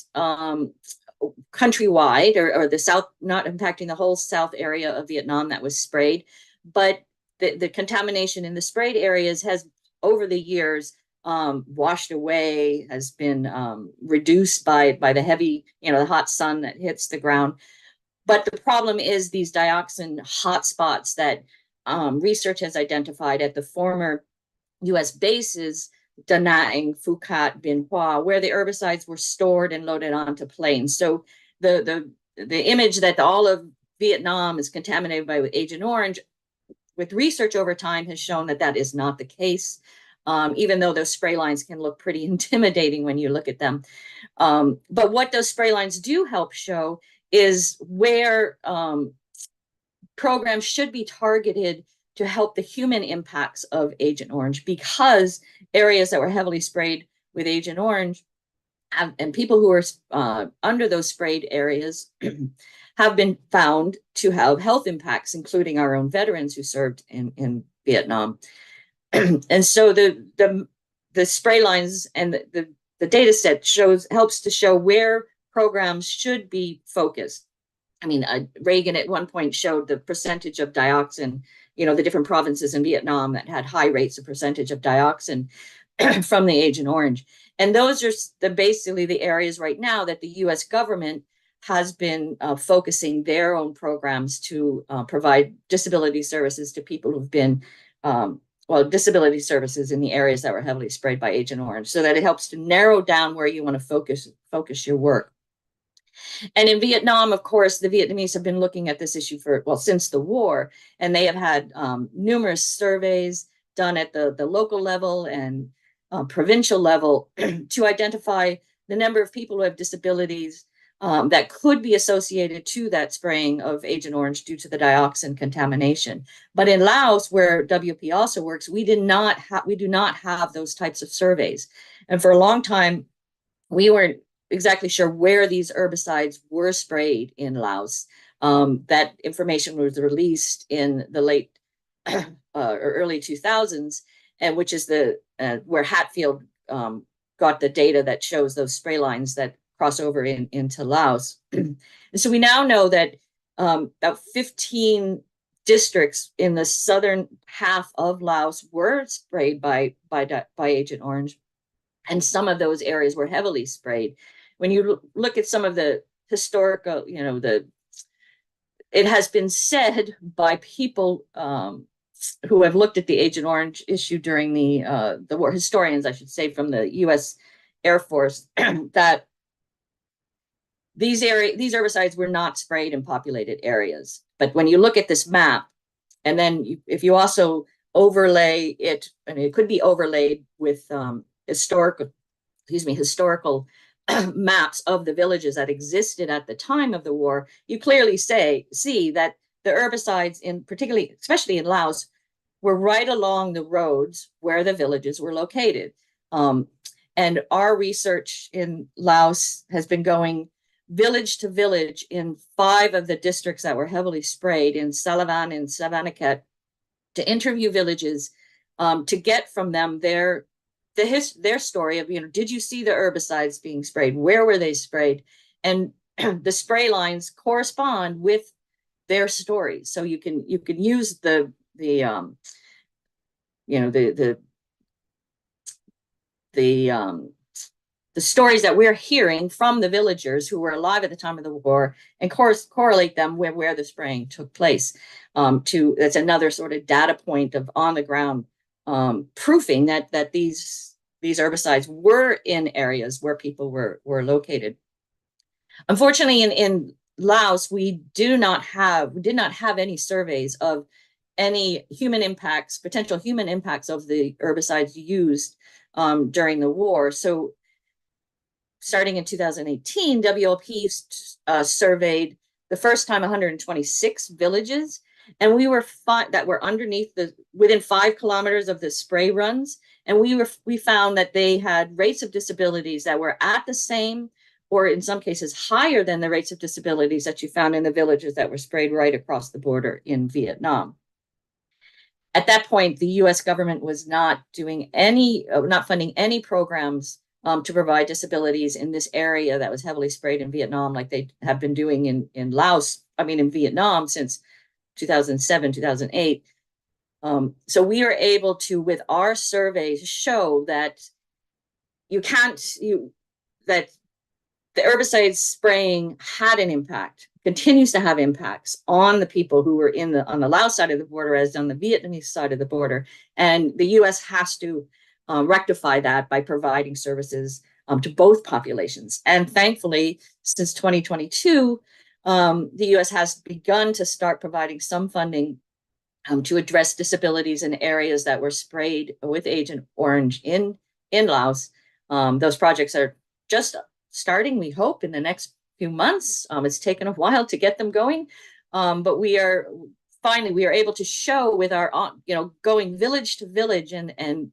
countrywide or the south, not impacting the whole south area of Vietnam that was sprayed, but the contamination in the sprayed areas has over the years washed away, has been reduced by the heavy, the hot sun that hits the ground. But the problem is these dioxin hotspots that research has identified at the former US bases, Da Nang, Phuket, Bien Hoa, where the herbicides were stored and loaded onto planes. So the image that all of Vietnam is contaminated by Agent Orange, with research over time, has shown that that is not the case, even though those spray lines can look pretty intimidating when you look at them. But what those spray lines do help show is where programs should be targeted to help the human impacts of Agent Orange, because areas that were heavily sprayed with Agent Orange and people who are under those sprayed areas have been found to have health impacts, including our own veterans who served in Vietnam. And so the spray lines and the data set helps to show where programs should be focused. I mean, Reagan at one point showed the percentage of dioxin, the different provinces in Vietnam that had high rates of percentage of dioxin from the Agent Orange. And those are basically the areas right now that the US government has been focusing their own programs to provide disability services to people who've been, disability services in the areas that were heavily sprayed by Agent Orange, so that it helps to narrow down where you want to focus your work. And in Vietnam, of course, the Vietnamese have been looking at this issue since the war, and they have had numerous surveys done at the local level and provincial level to identify the number of people who have disabilities that could be associated to that spraying of Agent Orange due to the dioxin contamination. But in Laos, where WP also works, we do not have those types of surveys. And for a long time, we weren't exactly sure where these herbicides were sprayed in Laos. That information was released in the late or early 2000s, and which is where Hatfield got the data that shows those spray lines that cross over into Laos. And so we now know that about 15 districts in the southern half of Laos were sprayed by Agent Orange, and some of those areas were heavily sprayed. When you look at some of the historical, it has been said by people who have looked at the Agent Orange issue during the war, historians, I should say, from the U.S. Air Force, that these herbicides were not sprayed in populated areas. But when you look at this map, and then if you also overlay it, and it could be overlaid with historical maps of the villages that existed at the time of the war, you clearly see that the herbicides, especially in Laos, were right along the roads where the villages were located. And our research in Laos has been going village to village in 5 of the districts that were heavily sprayed, in Salavan and Savannakhet, to interview villages to get from them their story of, did you see the herbicides being sprayed? Where were they sprayed? And the spray lines correspond with their stories. So you can use the stories that we're hearing from the villagers who were alive at the time of the war and correlate them with where the spraying took place. That's another sort of data point of on the ground proofing that these herbicides were in areas where people were located. Unfortunately, in Laos, we did not have any surveys of any potential human impacts of the herbicides used during the war. So starting in 2018, WLP surveyed the first time 126 villages, and we were that were within 5 kilometers of the spray runs, and we found that they had rates of disabilities that were at the same, or in some cases higher than the rates of disabilities that you found in the villages that were sprayed right across the border in Vietnam. At that point, the U.S. government was not funding any programs to provide disabilities in this area that was heavily sprayed in Vietnam, like they have been doing in Vietnam since 2007, 2008. So we are able to, with our surveys, show that that the herbicide spraying had an impact, continues to have impacts on the people who were on the Laos side of the border as on the Vietnamese side of the border. And the U.S. has to rectify that by providing services to both populations. And thankfully, since 2022, the U.S. has begun to start providing some funding to address disabilities in areas that were sprayed with Agent Orange in Laos. Those projects are just starting, we hope, in the next few months. It's taken a while to get them going, but we are able to show with our, going village to village and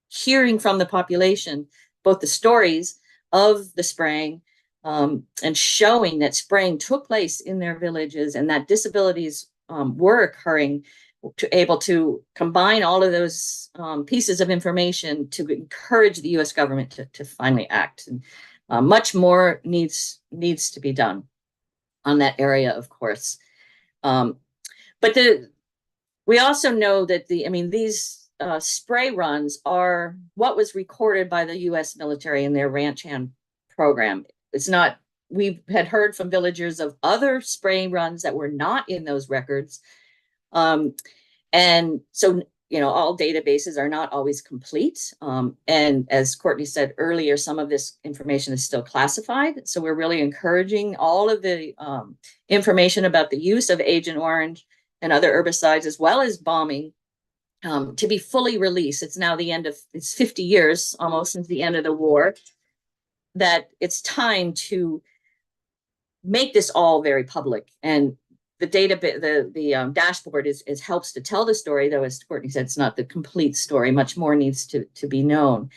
hearing from the population, both the stories of the spraying, and showing that spraying took place in their villages and that disabilities were occurring, to able to combine all of those pieces of information to encourage the U.S. government to finally act. And much more needs to be done on that area, of course. But we also know that these spray runs are what was recorded by the U.S. military in their ranch hand program. It's not, we had heard from villagers of other spray runs that were not in those records. And so, all databases are not always complete. And as Courtney said earlier, some of this information is still classified. So we're really encouraging all of the information about the use of Agent Orange and other herbicides, as well as bombing, to be fully released. It's now it's 50 years almost since the end of the war, that it's time to make this all very public. And the dashboard is helps to tell the story, though, as Courtney said, it's not the complete story. Much more needs to be known.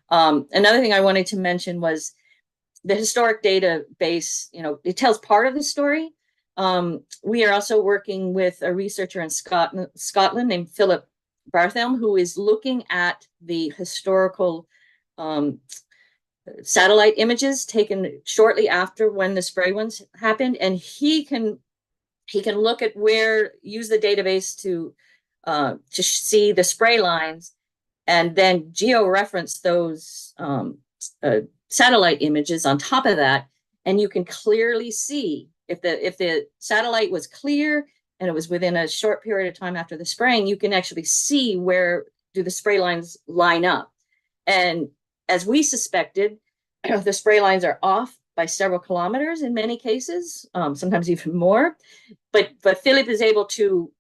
Another thing I wanted to mention was the historic database. It tells part of the story. We are also working with a researcher in Scotland named Philip Barthelm, who is looking at the historical satellite images taken shortly after when the spray ones happened, and he can look at use the database to see the spray lines, and then georeference those satellite images on top of that, and you can clearly see if the satellite was clear and it was within a short period of time after the spraying, you can actually see where do the spray lines line up. And as we suspected, the spray lines are off by several kilometers in many cases, sometimes even more. But Philip is able to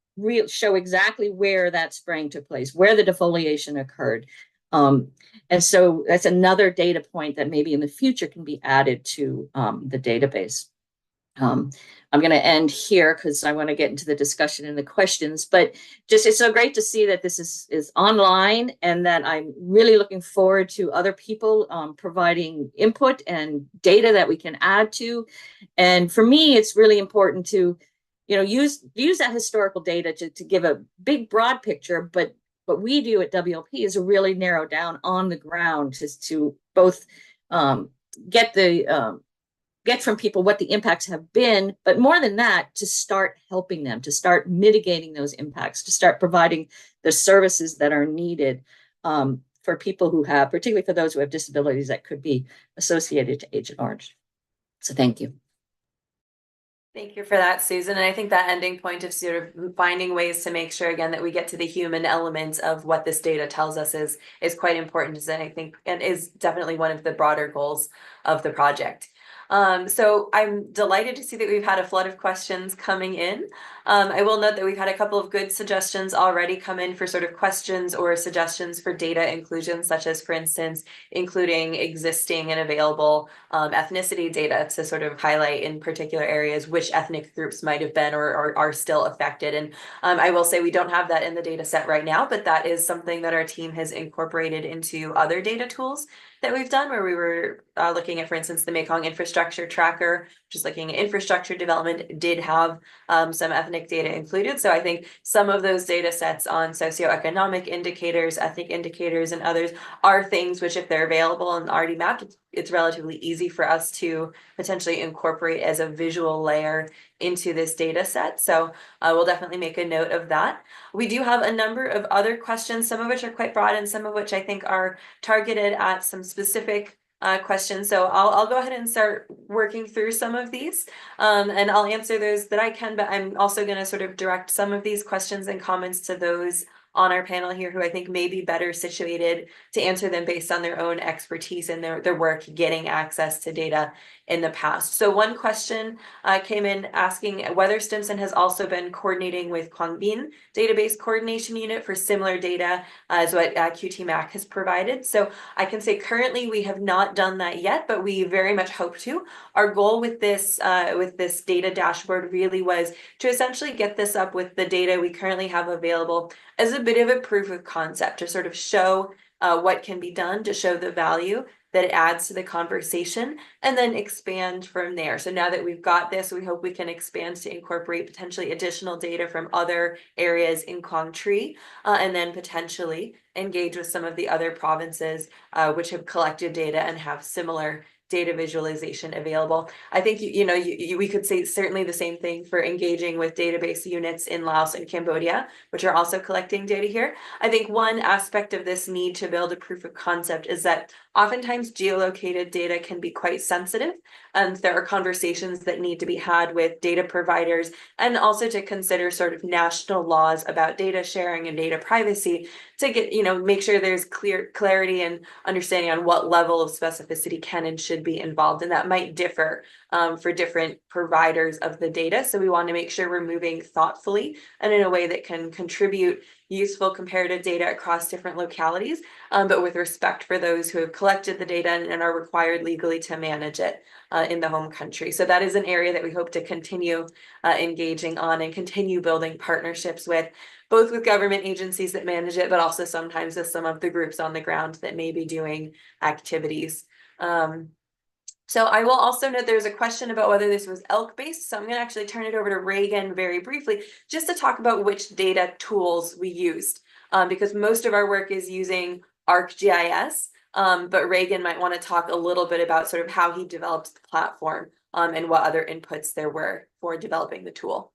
show exactly where that spraying took place, where the defoliation occurred. And so that's another data point that maybe in the future can be added to the database. I'm going to end here because I want to get into the discussion and the questions, but just it's so great to see that this is online, and that I'm really looking forward to other people providing input and data that we can add to. And for me, it's really important to, use that historical data to give a big broad picture, but what we do at WLP is to really narrow down on the ground to both get from people what the impacts have been, but more than that, to start helping them, to start mitigating those impacts, to start providing the services that are needed for people who have, particularly for those who have disabilities that could be associated to Agent Orange. So thank you. Thank you for that, Susan. And I think that ending point of sort of finding ways to make sure, again, that we get to the human element of what this data tells us is quite important, and I think, and is definitely one of the broader goals of the project. So I'm delighted to see that we've had a flood of questions coming in. I will note that we've had a couple of good suggestions already come in for sort of questions or suggestions for data inclusion, such as, for instance, including existing and available ethnicity data to sort of highlight in particular areas which ethnic groups might have been or are still affected. And I will say we don't have that in the data set right now, but that is something that our team has incorporated into other data tools that we've done, where we were looking at, for instance, the Mekong Infrastructure Tracker, just looking at infrastructure development, did have some ethnic data included. So I think some of those data sets on socioeconomic indicators, ethnic indicators, and others are things which, if they're available and already mapped, it's relatively easy for us to potentially incorporate as a visual layer into this data set. So we'll definitely make a note of that. We do have a number of other questions, some of which are quite broad and some of which I think are targeted at some specific questions. So I'll go ahead and start working through some of these and I'll answer those that I can, but I'm also going to sort of direct some of these questions and comments to those on our panel here who I think may be better situated to answer them based on their own expertise and their work getting access to data in the past. So one question came in asking whether Stimson has also been coordinating with Quang Binh Database Coordination Unit for similar data as what QTMAC has provided. So I can say currently we have not done that yet, but we very much hope to. Our goal with this data dashboard really was to essentially get this up with the data we currently have available as a bit of a proof of concept to sort of show what can be done, to show the value that it adds to the conversation, and then expand from there. So now that we've got this, we hope we can expand to incorporate potentially additional data from other areas in Quang Tri, and then potentially engage with some of the other provinces which have collected data and have similar data visualization available. I think we could say certainly the same thing for engaging with database units in Laos and Cambodia, which are also collecting data here. I think one aspect of this need to build a proof of concept is that oftentimes geolocated data can be quite sensitive, and there are conversations that need to be had with data providers, and also to consider sort of national laws about data sharing and data privacy to get, make sure there's clarity and understanding on what level of specificity can and should be involved. And that might differ for different providers of the data. So we want to make sure we're moving thoughtfully and in a way that can contribute useful comparative data across different localities, but with respect for those who have collected the data and are required legally to manage it in the home country. So that is an area that we hope to continue engaging on and continue building partnerships with, both with government agencies that manage it, but also sometimes with some of the groups on the ground that may be doing activities. So I will also note there's a question about whether this was elk-based. So I'm going to actually turn it over to Reagan very briefly, just to talk about which data tools we used, because most of our work is using ArcGIS, but Reagan might want to talk a little bit about sort of how he developed the platform and what other inputs there were for developing the tool.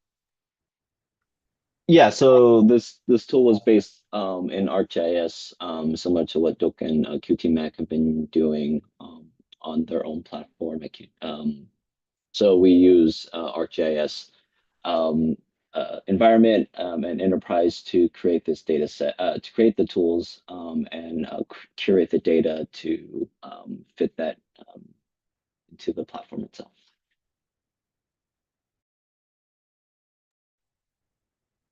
Yeah, so this tool was based in ArcGIS, similar to what Doc and QTMAC have been doing on their own platform. So we use ArcGIS environment and enterprise to create this data set, to create the tools and curate the data to fit that into the platform itself.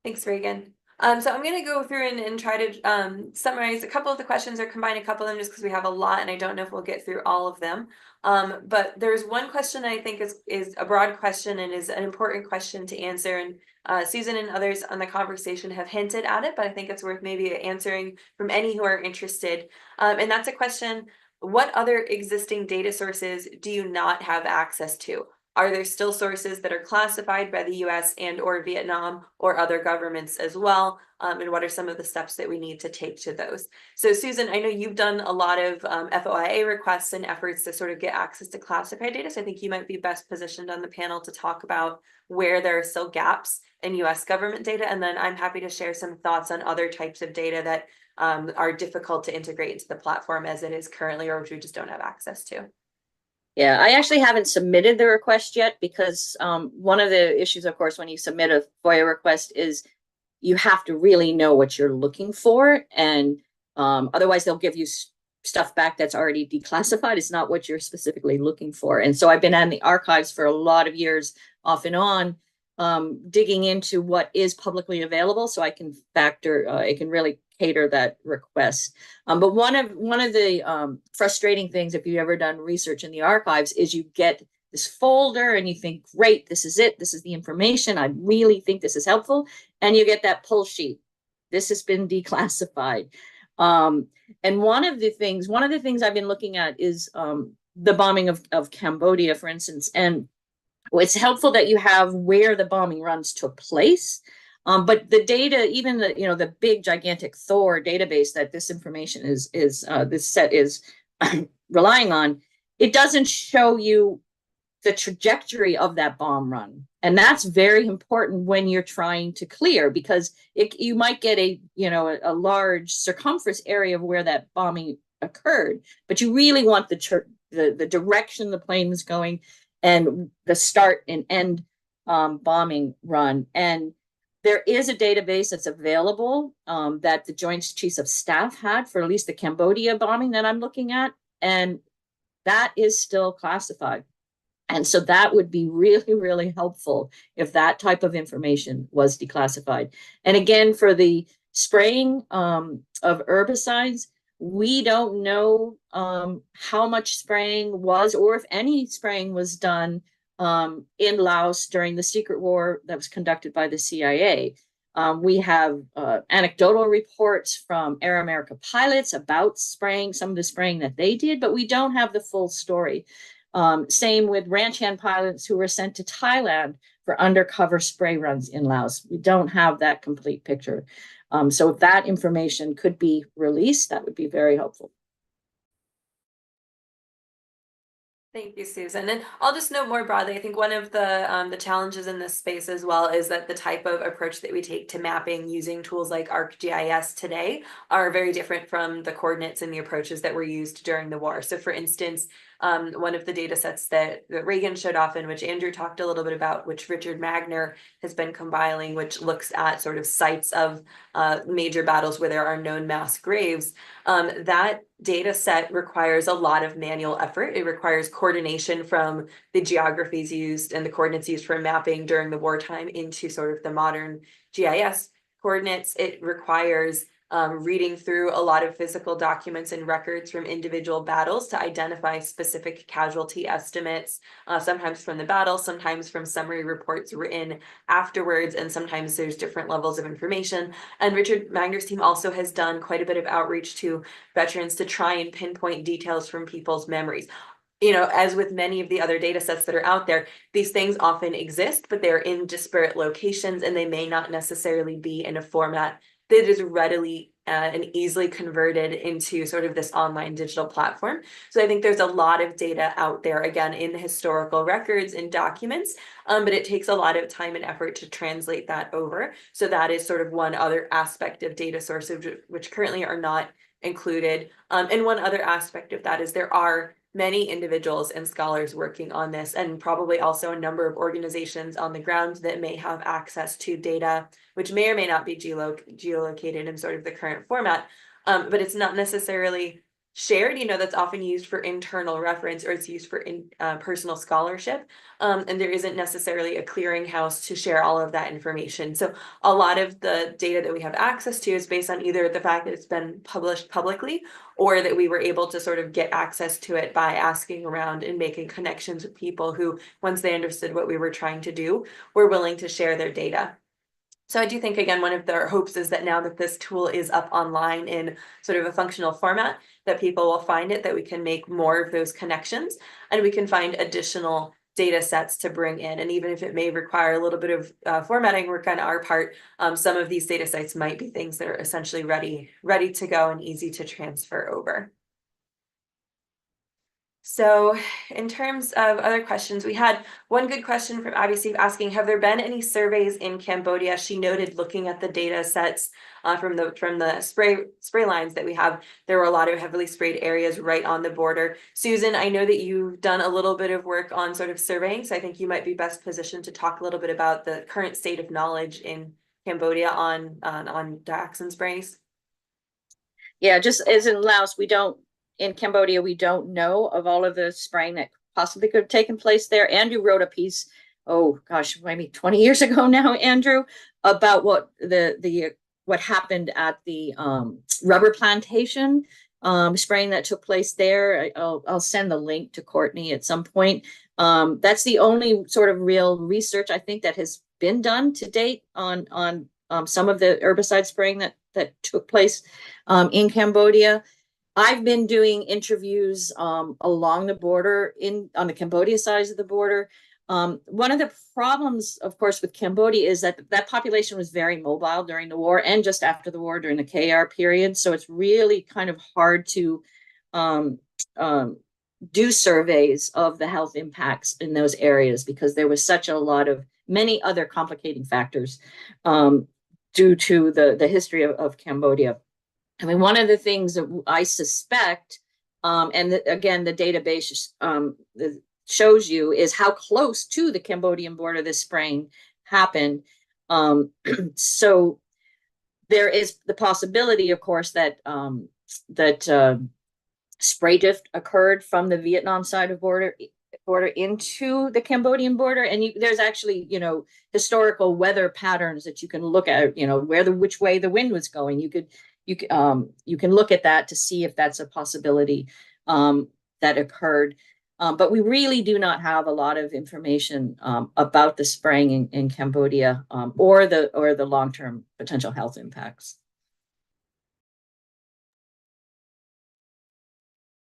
Thanks, Reagan. So I'm going to go through and try to summarize a couple of the questions or combine a couple of them just because we have a lot and I don't know if we'll get through all of them. But there's one question I think is a broad question and is an important question to answer. And Susan and others on the conversation have hinted at it, but I think it's worth maybe answering from any who are interested. And that's a question: what other existing data sources do you not have access to? Are there still sources that are classified by the US and or Vietnam or other governments as well? And what are some of the steps that we need to take to those? So Susan, I know you've done a lot of FOIA requests and efforts to sort of get access to classified data. So I think you might be best positioned on the panel to talk about where there are still gaps in US government data. And then I'm happy to share some thoughts on other types of data that are difficult to integrate into the platform as it is currently, or which we just don't have access to. Yeah, I actually haven't submitted the request yet because one of the issues, of course, when you submit a FOIA request is you have to really know what you're looking for. And otherwise they'll give you stuff back that's already declassified. It's not what you're specifically looking for. And so I've been in the archives for a lot of years off and on, digging into what is publicly available so I can factor, it can really cater that request. But one of the frustrating things, if you've ever done research in the archives, is you get this folder and you think, great, this is it. This is the information. I really think this is helpful. And you get that pull sheet. This has been declassified. And one of the things I've been looking at is the bombing of Cambodia, for instance. And it's helpful that you have where the bombing runs took place. But the data, even the big gigantic Thor database that this information this set is relying on, it doesn't show you the trajectory of that bomb run. And that's very important when you're trying to clear, because you might get a large circumference area of where that bombing occurred, but you really want the direction the plane was going and the start and end bombing run. And There is a database that's available that the Joint Chiefs of Staff had for at least the Cambodia bombing that I'm looking at, and that is still classified. And so that would be really, really helpful if that type of information was declassified. And again, for the spraying of herbicides, we don't know how much spraying was, or if any spraying was done in Laos during the secret war that was conducted by the CIA. We have anecdotal reports from Air America pilots about spraying, some of the spraying that they did, but we don't have the full story. Same with ranch hand pilots who were sent to Thailand for undercover spray runs in Laos. We don't have that complete picture. So if that information could be released, that would be very helpful. Thank you, Susan. And I'll just note more broadly, I think one of the challenges in this space as well is that the type of approach that we take to mapping using tools like ArcGIS today are very different from the coordinates and the approaches that were used during the war. So for instance, one of the data sets that Reagan showed off and which Andrew talked a little bit about, which Richard Magner has been compiling, which looks at sort of sites of major battles where there are known mass graves, that data set requires a lot of manual effort. It requires coordination from the geographies used and the coordinates used for mapping during the wartime into sort of the modern GIS coordinates. It requires reading through a lot of physical documents and records from individual battles to identify specific casualty estimates, sometimes from the battle, sometimes from summary reports written afterwards, and sometimes there's different levels of information. And Richard Magner's team also has done quite a bit of outreach to veterans to try and pinpoint details from people's memories. You know, as with many of the other data sets that are out there, these things often exist, but they're in disparate locations and they may not necessarily be in a format that is readily and easily converted into sort of this online digital platform. So I think there's a lot of data out there, again, in the historical records and documents, but it takes a lot of time and effort to translate that over. So that is sort of one other aspect of data sources, which currently are not included. And one other aspect of that is there are many individuals and scholars working on this, and probably also a number of organizations on the ground that may have access to data, which may or may not be geolocated in sort of the current format, but it's not necessarily shared. You know, that's often used for internal reference, or it's used for personal scholarship, and there isn't necessarily a clearinghouse to share all of that information. So a lot of the data that we have access to is based on either the fact that it's been published publicly, or that we were able to sort of get access to it by asking around and making connections with people who, once they understood what we were trying to do, were willing to share their data. So I do think, again, one of their hopes is that now that this tool is up online in sort of a functional format, that people will find it, that we can make more of those connections, and we can find additional data sets to bring in. And even if it may require a little bit of formatting work on our part, some of these data sets might be things that are essentially ready to go and easy to transfer over. So in terms of other questions, we had one good question from Abby Steve asking, have there been any surveys in Cambodia? She noted, looking at the data sets from the spray lines that we have, there were a lot of heavily sprayed areas right on the border. Susan, I know that you've done a little bit of work on sort of surveying, so I think you might be best positioned to talk a little bit about the current state of knowledge in Cambodia on dioxin sprays. Yeah, just as in Laos, in Cambodia, we don't know of all of the spraying that possibly could have taken place there. Andrew wrote a piece, oh gosh, maybe 20 years ago now, Andrew, about what happened at the rubber plantation spraying that took place there. I'll send the link to Courtney at some point. That's the only sort of real research I think that has been done to date on some of the herbicide spraying that took place in Cambodia. I've been doing interviews along the border on the Cambodia side of the border. One of the problems, of course, with Cambodia is that population was very mobile during the war and just after the war during the KR period. So it's really kind of hard to do surveys of the health impacts in those areas because there was such a lot of many other complicating factors due to the history of Cambodia. I mean, one of the things that I suspect, again, the database shows you, is how close to the Cambodian border this spraying happened. So there is the possibility, of course, that spray drift occurred from the Vietnam side of border into the Cambodian border, and there's actually, you know, historical weather patterns that you can look at, you know, which way the wind was going. You can look at that to see if that's a possibility that occurred. But we really do not have a lot of information about the spraying in Cambodia or the long-term potential health impacts.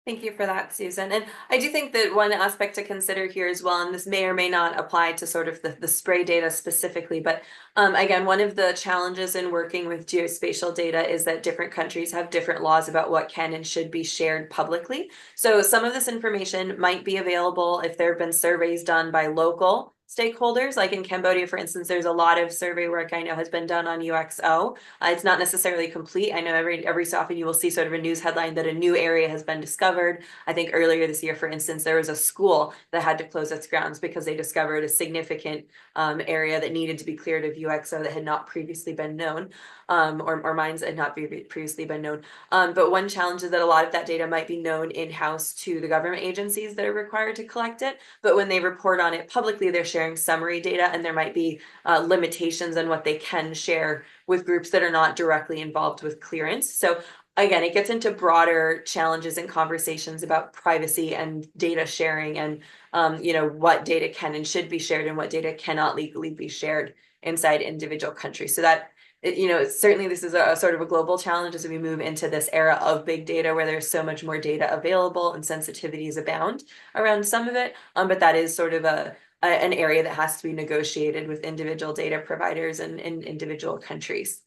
Thank you for that, Susan. And I do think that one aspect to consider here as well, and this may or may not apply to sort of the spray data specifically, but again, one of the challenges in working with geospatial data is that different countries have different laws about what can and should be shared publicly. So some of this information might be available if there have been surveys done by local stakeholders. Like in Cambodia, for instance, there's a lot of survey work I know has been done on UXO. It's not necessarily complete. I know every so often you will see sort of a news headline that a new area has been discovered. I think earlier this year, for instance, there was a school that had to close its grounds because they discovered a significant area that needed to be cleared of UXO that had not previously been known, or mines that had not previously been known. But one challenge is that a lot of that data might be known in-house to the government agencies that are required to collect it. But when they report on it publicly, they're sharing summary data, and there might be limitations on what they can share with groups that are not directly involved with clearance. So again, it gets into broader challenges and conversations about privacy and data sharing, and you know, what data can and should be shared and what data cannot legally be shared inside individual countries. So that, you know, certainly this is a sort of a global challenge as we move into this era of big data where there's so much more data available and sensitivities abound around some of it. But that is sort of an area that has to be negotiated with individual data providers and individual countries.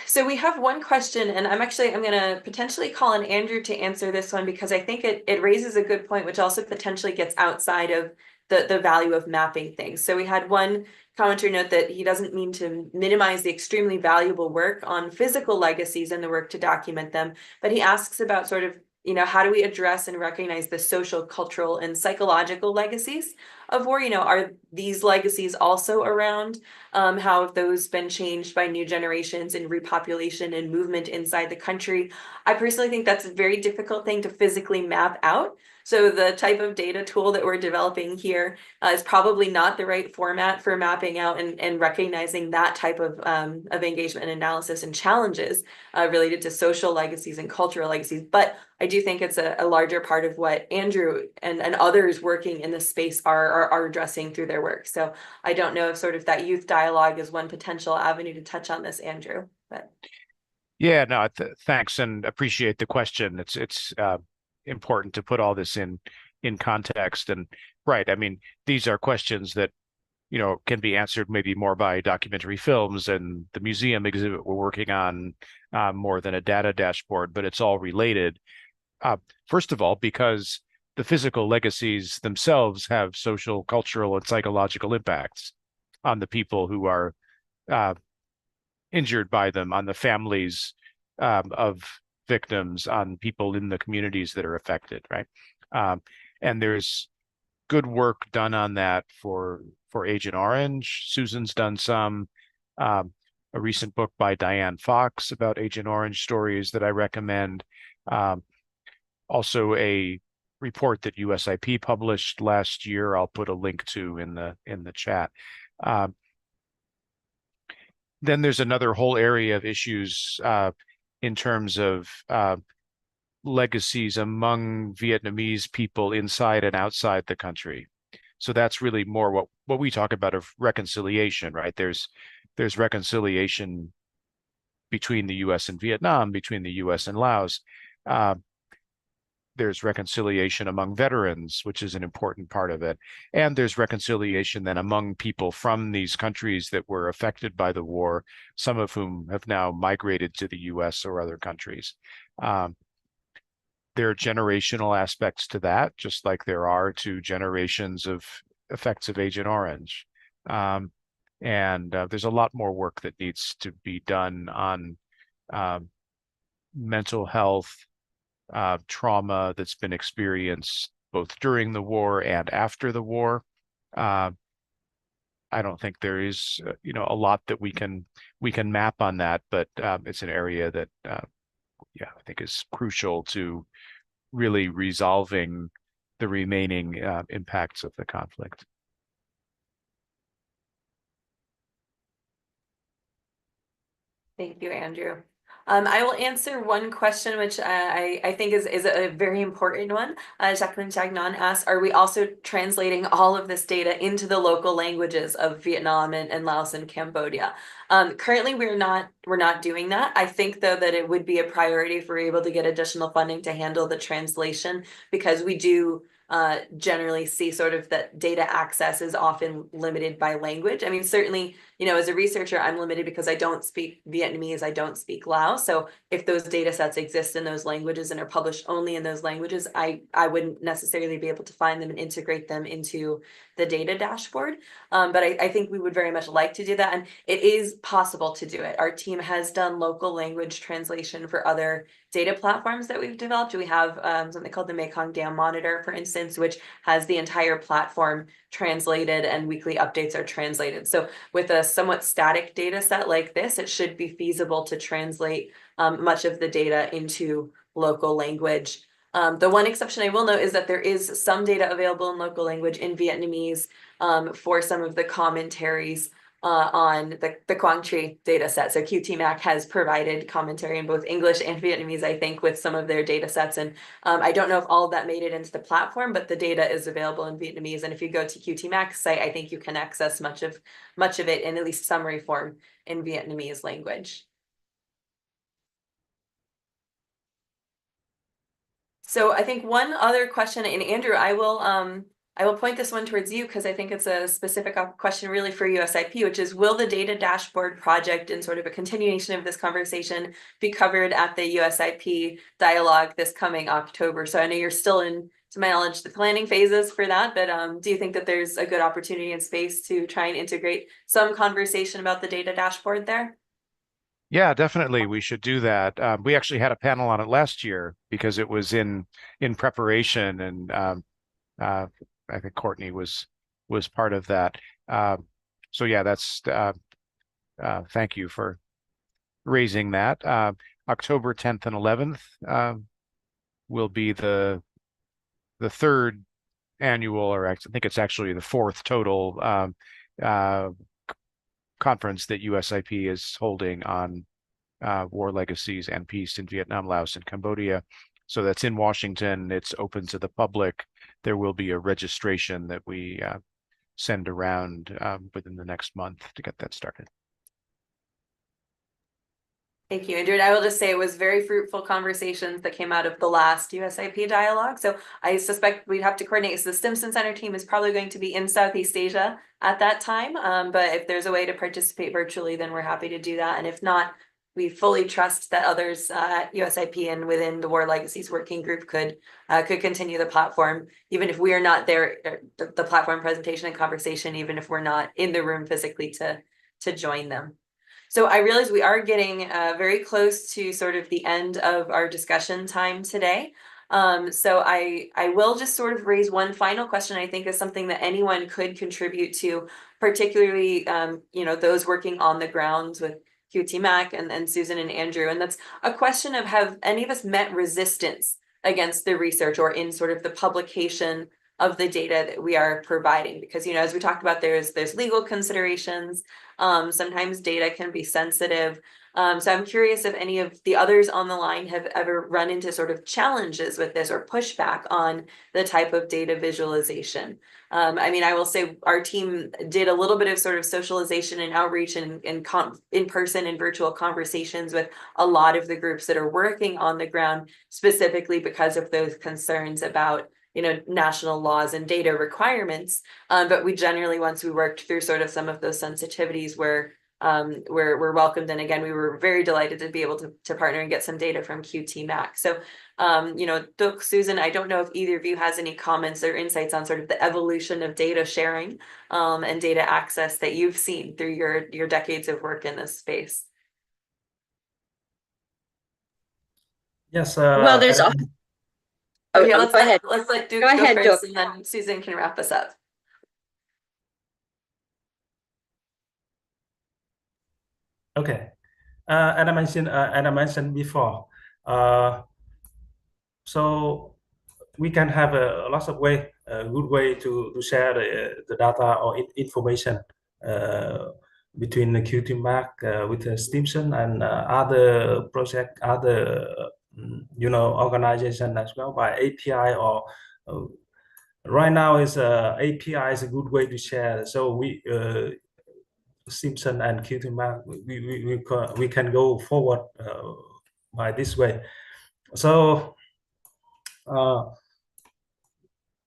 So we have one question, and I'm going to potentially call on Andrew to answer this one because I think it raises a good point, which also potentially gets outside of the value of mapping things. So we had one commenter note that he doesn't mean to minimize the extremely valuable work on physical legacies and the work to document them, but he asks about sort of, you know, how do we address and recognize the social, cultural, and psychological legacies of war? You know, are these legacies also around? How have those been changed by new generations and repopulation and movement inside the country? I personally think that's a very difficult thing to physically map out. So the type of data tool that we're developing here is probably not the right format for mapping out and recognizing that type of engagement and analysis and challenges related to social legacies and cultural legacies. But I do think it's a larger part of what Andrew and others working in this space are addressing through their work. So I don't know if sort of that youth dialogue is one potential avenue to touch on this, Andrew. But Yeah, no, thanks, and appreciate the question. It's important to put all this in context. And right, I mean, these are questions that, you know, can be answered maybe more by documentary films and the museum exhibit we're working on, more than a data dashboard, but it's all related. First of all, because the physical legacies themselves have social, cultural, and psychological impacts on the people who are injured by them, on the families of victims, on people in the communities that are affected, right? And there's good work done on that for Agent Orange. Susan's done some. A recent book by Diane Fox about Agent Orange stories that I recommend. Also a report that USIP published last year, I'll put a link to in the chat. Then there's another whole area of issues in terms of legacies among Vietnamese people inside and outside the country. So that's really more what we talk about of reconciliation, right? There's reconciliation between the US and Vietnam, between the US and Laos. There's reconciliation among veterans, which is an important part of it. And there's reconciliation then among people from these countries that were affected by the war, some of whom have now migrated to the US or other countries. There are generational aspects to that, just like there are to generations of effects of Agent Orange. And there's a lot more work that needs to be done on mental health, trauma that's been experienced both during the war and after the war. I don't think there is, a lot that we can map on that, but it's an area that, yeah, I think is crucial to really resolving the remaining impacts of the conflict. Thank you, Andrew. I will answer one question, which I think is a very important one. Jacqueline Chagnon asked, are we also translating all of this data into the local languages of Vietnam and Laos and Cambodia? Currently, we're not doing that. I think, though, that it would be a priority if we're able to get additional funding to handle the translation, because we do generally see sort of that data access is often limited by language. I mean, certainly, as a researcher, I'm limited because I don't speak Vietnamese, I don't speak Lao. So if those data sets exist in those languages and are published only in those languages, I wouldn't necessarily be able to find them and integrate them into the data dashboard. But I think we would very much like to do that. And it is possible to do it. Our team has done local language translation for other data platforms that we've developed. We have something called the Mekong Dam Monitor, for instance, which has the entire platform translated and weekly updates are translated. So with a somewhat static data set like this, it should be feasible to translate much of the data into local language. The one exception I will note is that there is some data available in local language in Vietnamese for some of the commentaries on the Quang Tri data set. So QTMAC has provided commentary in both English and Vietnamese, I think, with some of their data sets. And I don't know if all of that made it into the platform, but the data is available in Vietnamese. And if you go to QTMAC's site, I think you can access much of it in at least summary form in Vietnamese language. So I think one other question, and Andrew, I will point this one towards you because I think it's a specific question really for USIP, which is, will the data dashboard project and sort of a continuation of this conversation be covered at the USIP dialogue this coming October? So I know you're still in, to my knowledge, the planning phases for that, but do you think that there's a good opportunity and space to try and integrate some conversation about the data dashboard there? Yeah, definitely. We should do that. We actually had a panel on it last year because it was in preparation, and I think Courtney was part of that. So yeah, that's thank you for raising that. October 10th and 11th will be the third annual, or I think it's actually the fourth total conference that USIP is holding on war legacies and peace in Vietnam, Laos, and Cambodia. So that's in Washington. It's open to the public. There will be a registration that we send around within the next month to get that started. Thank you, Andrew. And I will just say it was very fruitful conversations that came out of the last USIP dialogue. So I suspect we'd have to coordinate. So the Stimson Center team is probably going to be in Southeast Asia at that time. But if there's a way to participate virtually, then we're happy to do that. And if not, we fully trust that others at USIP and within the War Legacies Working Group could continue the platform, even if we are not there, the platform presentation and conversation, even if we're not in the room physically to join them. So I realize we are getting very close to sort of the end of our discussion time today. So I will just sort of raise one final question. I think is something that anyone could contribute to, particularly those working on the grounds with QTMAC and Susan and Andrew. And that's a question of, have any of us met resistance against the research or in sort of the publication of the data that we are providing? Because, as we talked about, there's legal considerations. Sometimes data can be sensitive. So I'm curious if any of the others on the line have ever run into sort of challenges with this or pushback on the type of data visualization. I will say our team did a little bit of sort of socialization and outreach and in-person and virtual conversations with a lot of the groups that are working on the ground, specifically because of those concerns about national laws and data requirements. But we generally, once we worked through sort of some of those sensitivities, were welcomed. And again, we were very delighted to be able to partner and get some data from QTMAC. So, Doug, Susan, I don't know if either of you has any comments or insights on sort of the evolution of data sharing and data access that you've seen through your decades of work in this space. Yes. Well, there's Okay, go ahead. Let's let Duke Go ahead, first, Duke. and then Susan can wrap us up. Okay. As I mentioned before, so we can have a lots of good way to share the data or information between the QTMAC with the Stimson and other project, other organization as well by API or right now is API is a good way to share. So we Stimson and QTMAC we can go forward by this way. So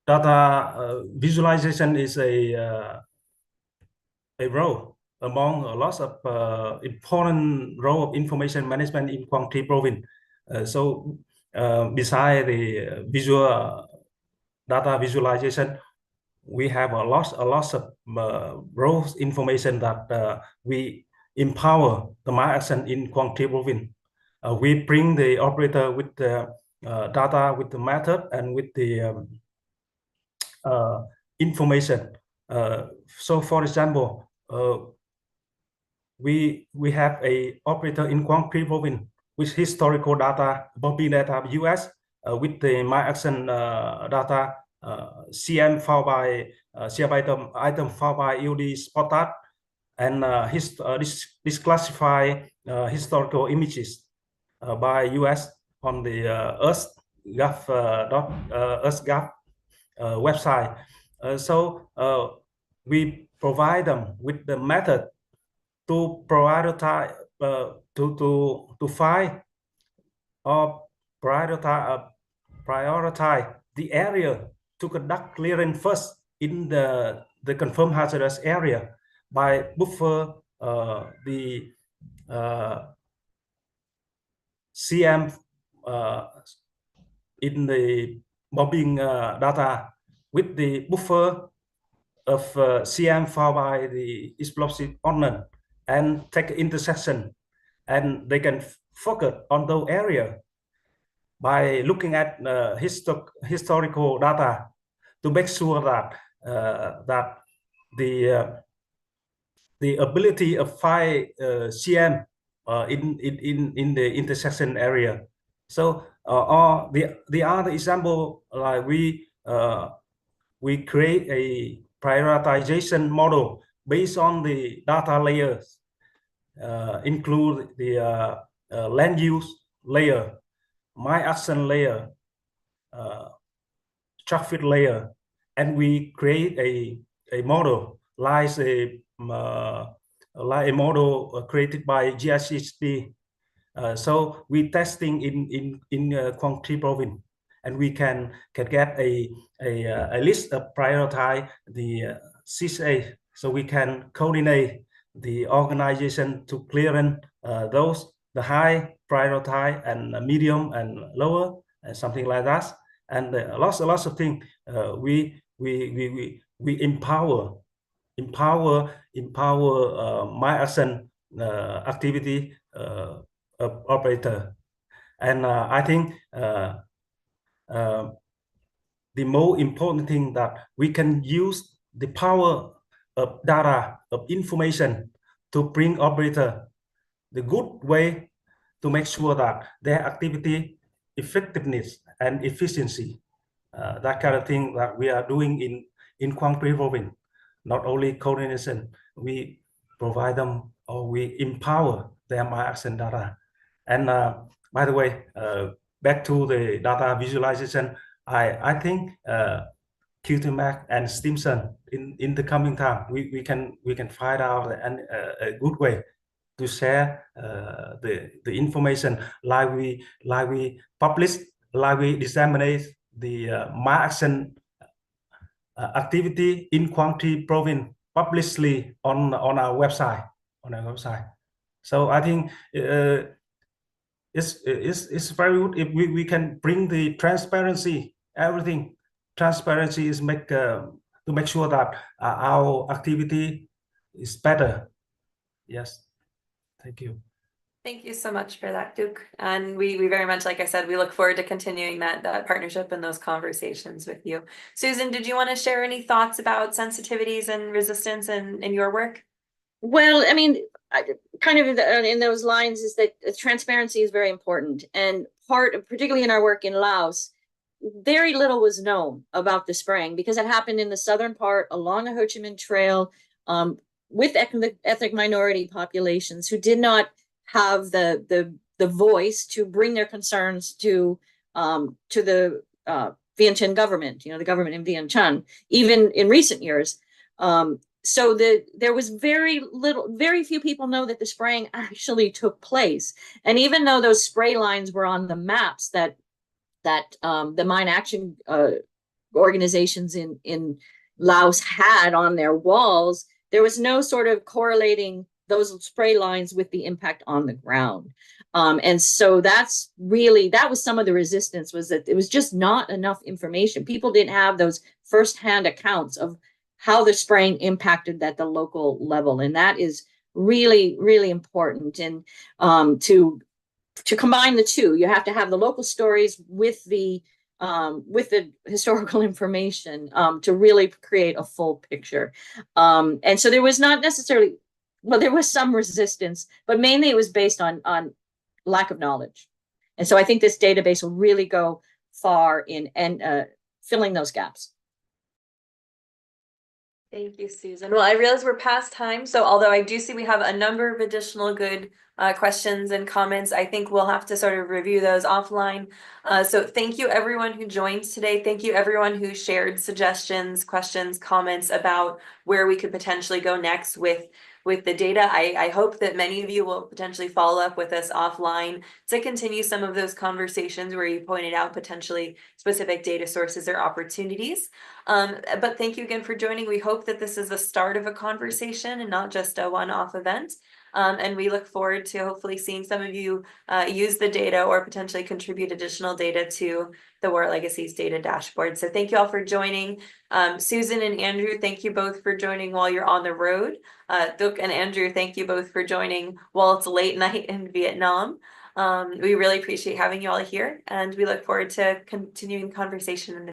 data visualization is a role among a lot of important role of information management in Quang Tri province. So beside the visual data visualization, we have a lot of roles information that we empower the mine action in Quang Tri province. We bring the operator with the data, with the method, and with the information. So, for example, we have a operator in Quang Tri province with historical data, Bobby data US, with the my action data, CM found by CM item found by UD spotted, and disclassify historical images by US on the earthgov website. So we provide them with the method to prioritize to find or prioritize the area to conduct clearance first in the confirmed hazardous area by buffer the CM in the mobbing data with the buffer of CM found by the explosive ordnance and take intersection, and they can focus on those area by looking at historical data to make sure that that the ability of 5 CM in the intersection area. So or the other example, like we create a prioritization model based on the data layers, include the land use layer, my action layer, traffic layer, and we create a model like a model created by GICHP. So we testing in Quang Tri province, and we can get a list of prioritize the CSA, so we can coordinate the organization to clearance those the high prioritize and medium and lower and something like that, and lots of things. We empower my action activity operator, and I think the most important thing that we can use the power of data, of information, to bring operator the good way to make sure that their activity effectiveness and efficiency, that kind of thing that we are doing in Quang Tri province. Not only coordination, we provide them or we empower their my action data. And by the way, back to the data visualization, I think QTMAC and Stimson in the coming time, we can find out a good way to share the information, like we publish, like we disseminate the my action activity in Quang Tri province publicly on our website. So I think it's very good if we can bring the transparency. Everything transparency is to make sure that our activity is better. Yes, thank you. Thank you so much for that, Duke. And we very much, like I said, we look forward to continuing that partnership and those conversations with you. Susan, did you want to share any thoughts about sensitivities and resistance in your work? Well, I mean, kind of in those lines is that transparency is very important. And particularly in our work in Laos, very little was known about the spraying because it happened in the southern part along the Ho Chi Minh Trail with ethnic minority populations who did not have the voice to bring their concerns to the Vientiane government, the government in Vientiane, even in recent years. So there was very few people know that the spraying actually took place. And even though those spray lines were on the maps that the mine action organizations in Laos had on their walls, there was no sort of correlating those spray lines with the impact on the ground. And so that was some of the resistance, was that it was just not enough information. People didn't have those firsthand accounts of how the spraying impacted at the local level. And that is really, really important. And to combine the two, you have to have the local stories with the historical information to really create a full picture. And so there was not necessarily, well, there was some resistance, but mainly it was based on lack of knowledge. And so I think this database will really go far in filling those gaps. Thank you, Susan. Well, I realize we're past time, so although I do see we have a number of additional good questions and comments, I think we'll have to sort of review those offline. So thank you everyone who joined today. Thank you everyone who shared suggestions, questions, comments about where we could potentially go next with the data. I hope that many of you will potentially follow up with us offline to continue some of those conversations where you pointed out potentially specific data sources or opportunities. But thank you again for joining. We hope that this is the start of a conversation and not just a one-off event. And we look forward to hopefully seeing some of you use the data or potentially contribute additional data to the War Legacies Data Dashboard. So thank you all for joining. Susan and Andrew, thank you both for joining while you're on the road. Duc and Andrew, thank you both for joining while it's late night in Vietnam. We really appreciate having you all here, and we look forward to continuing conversation in the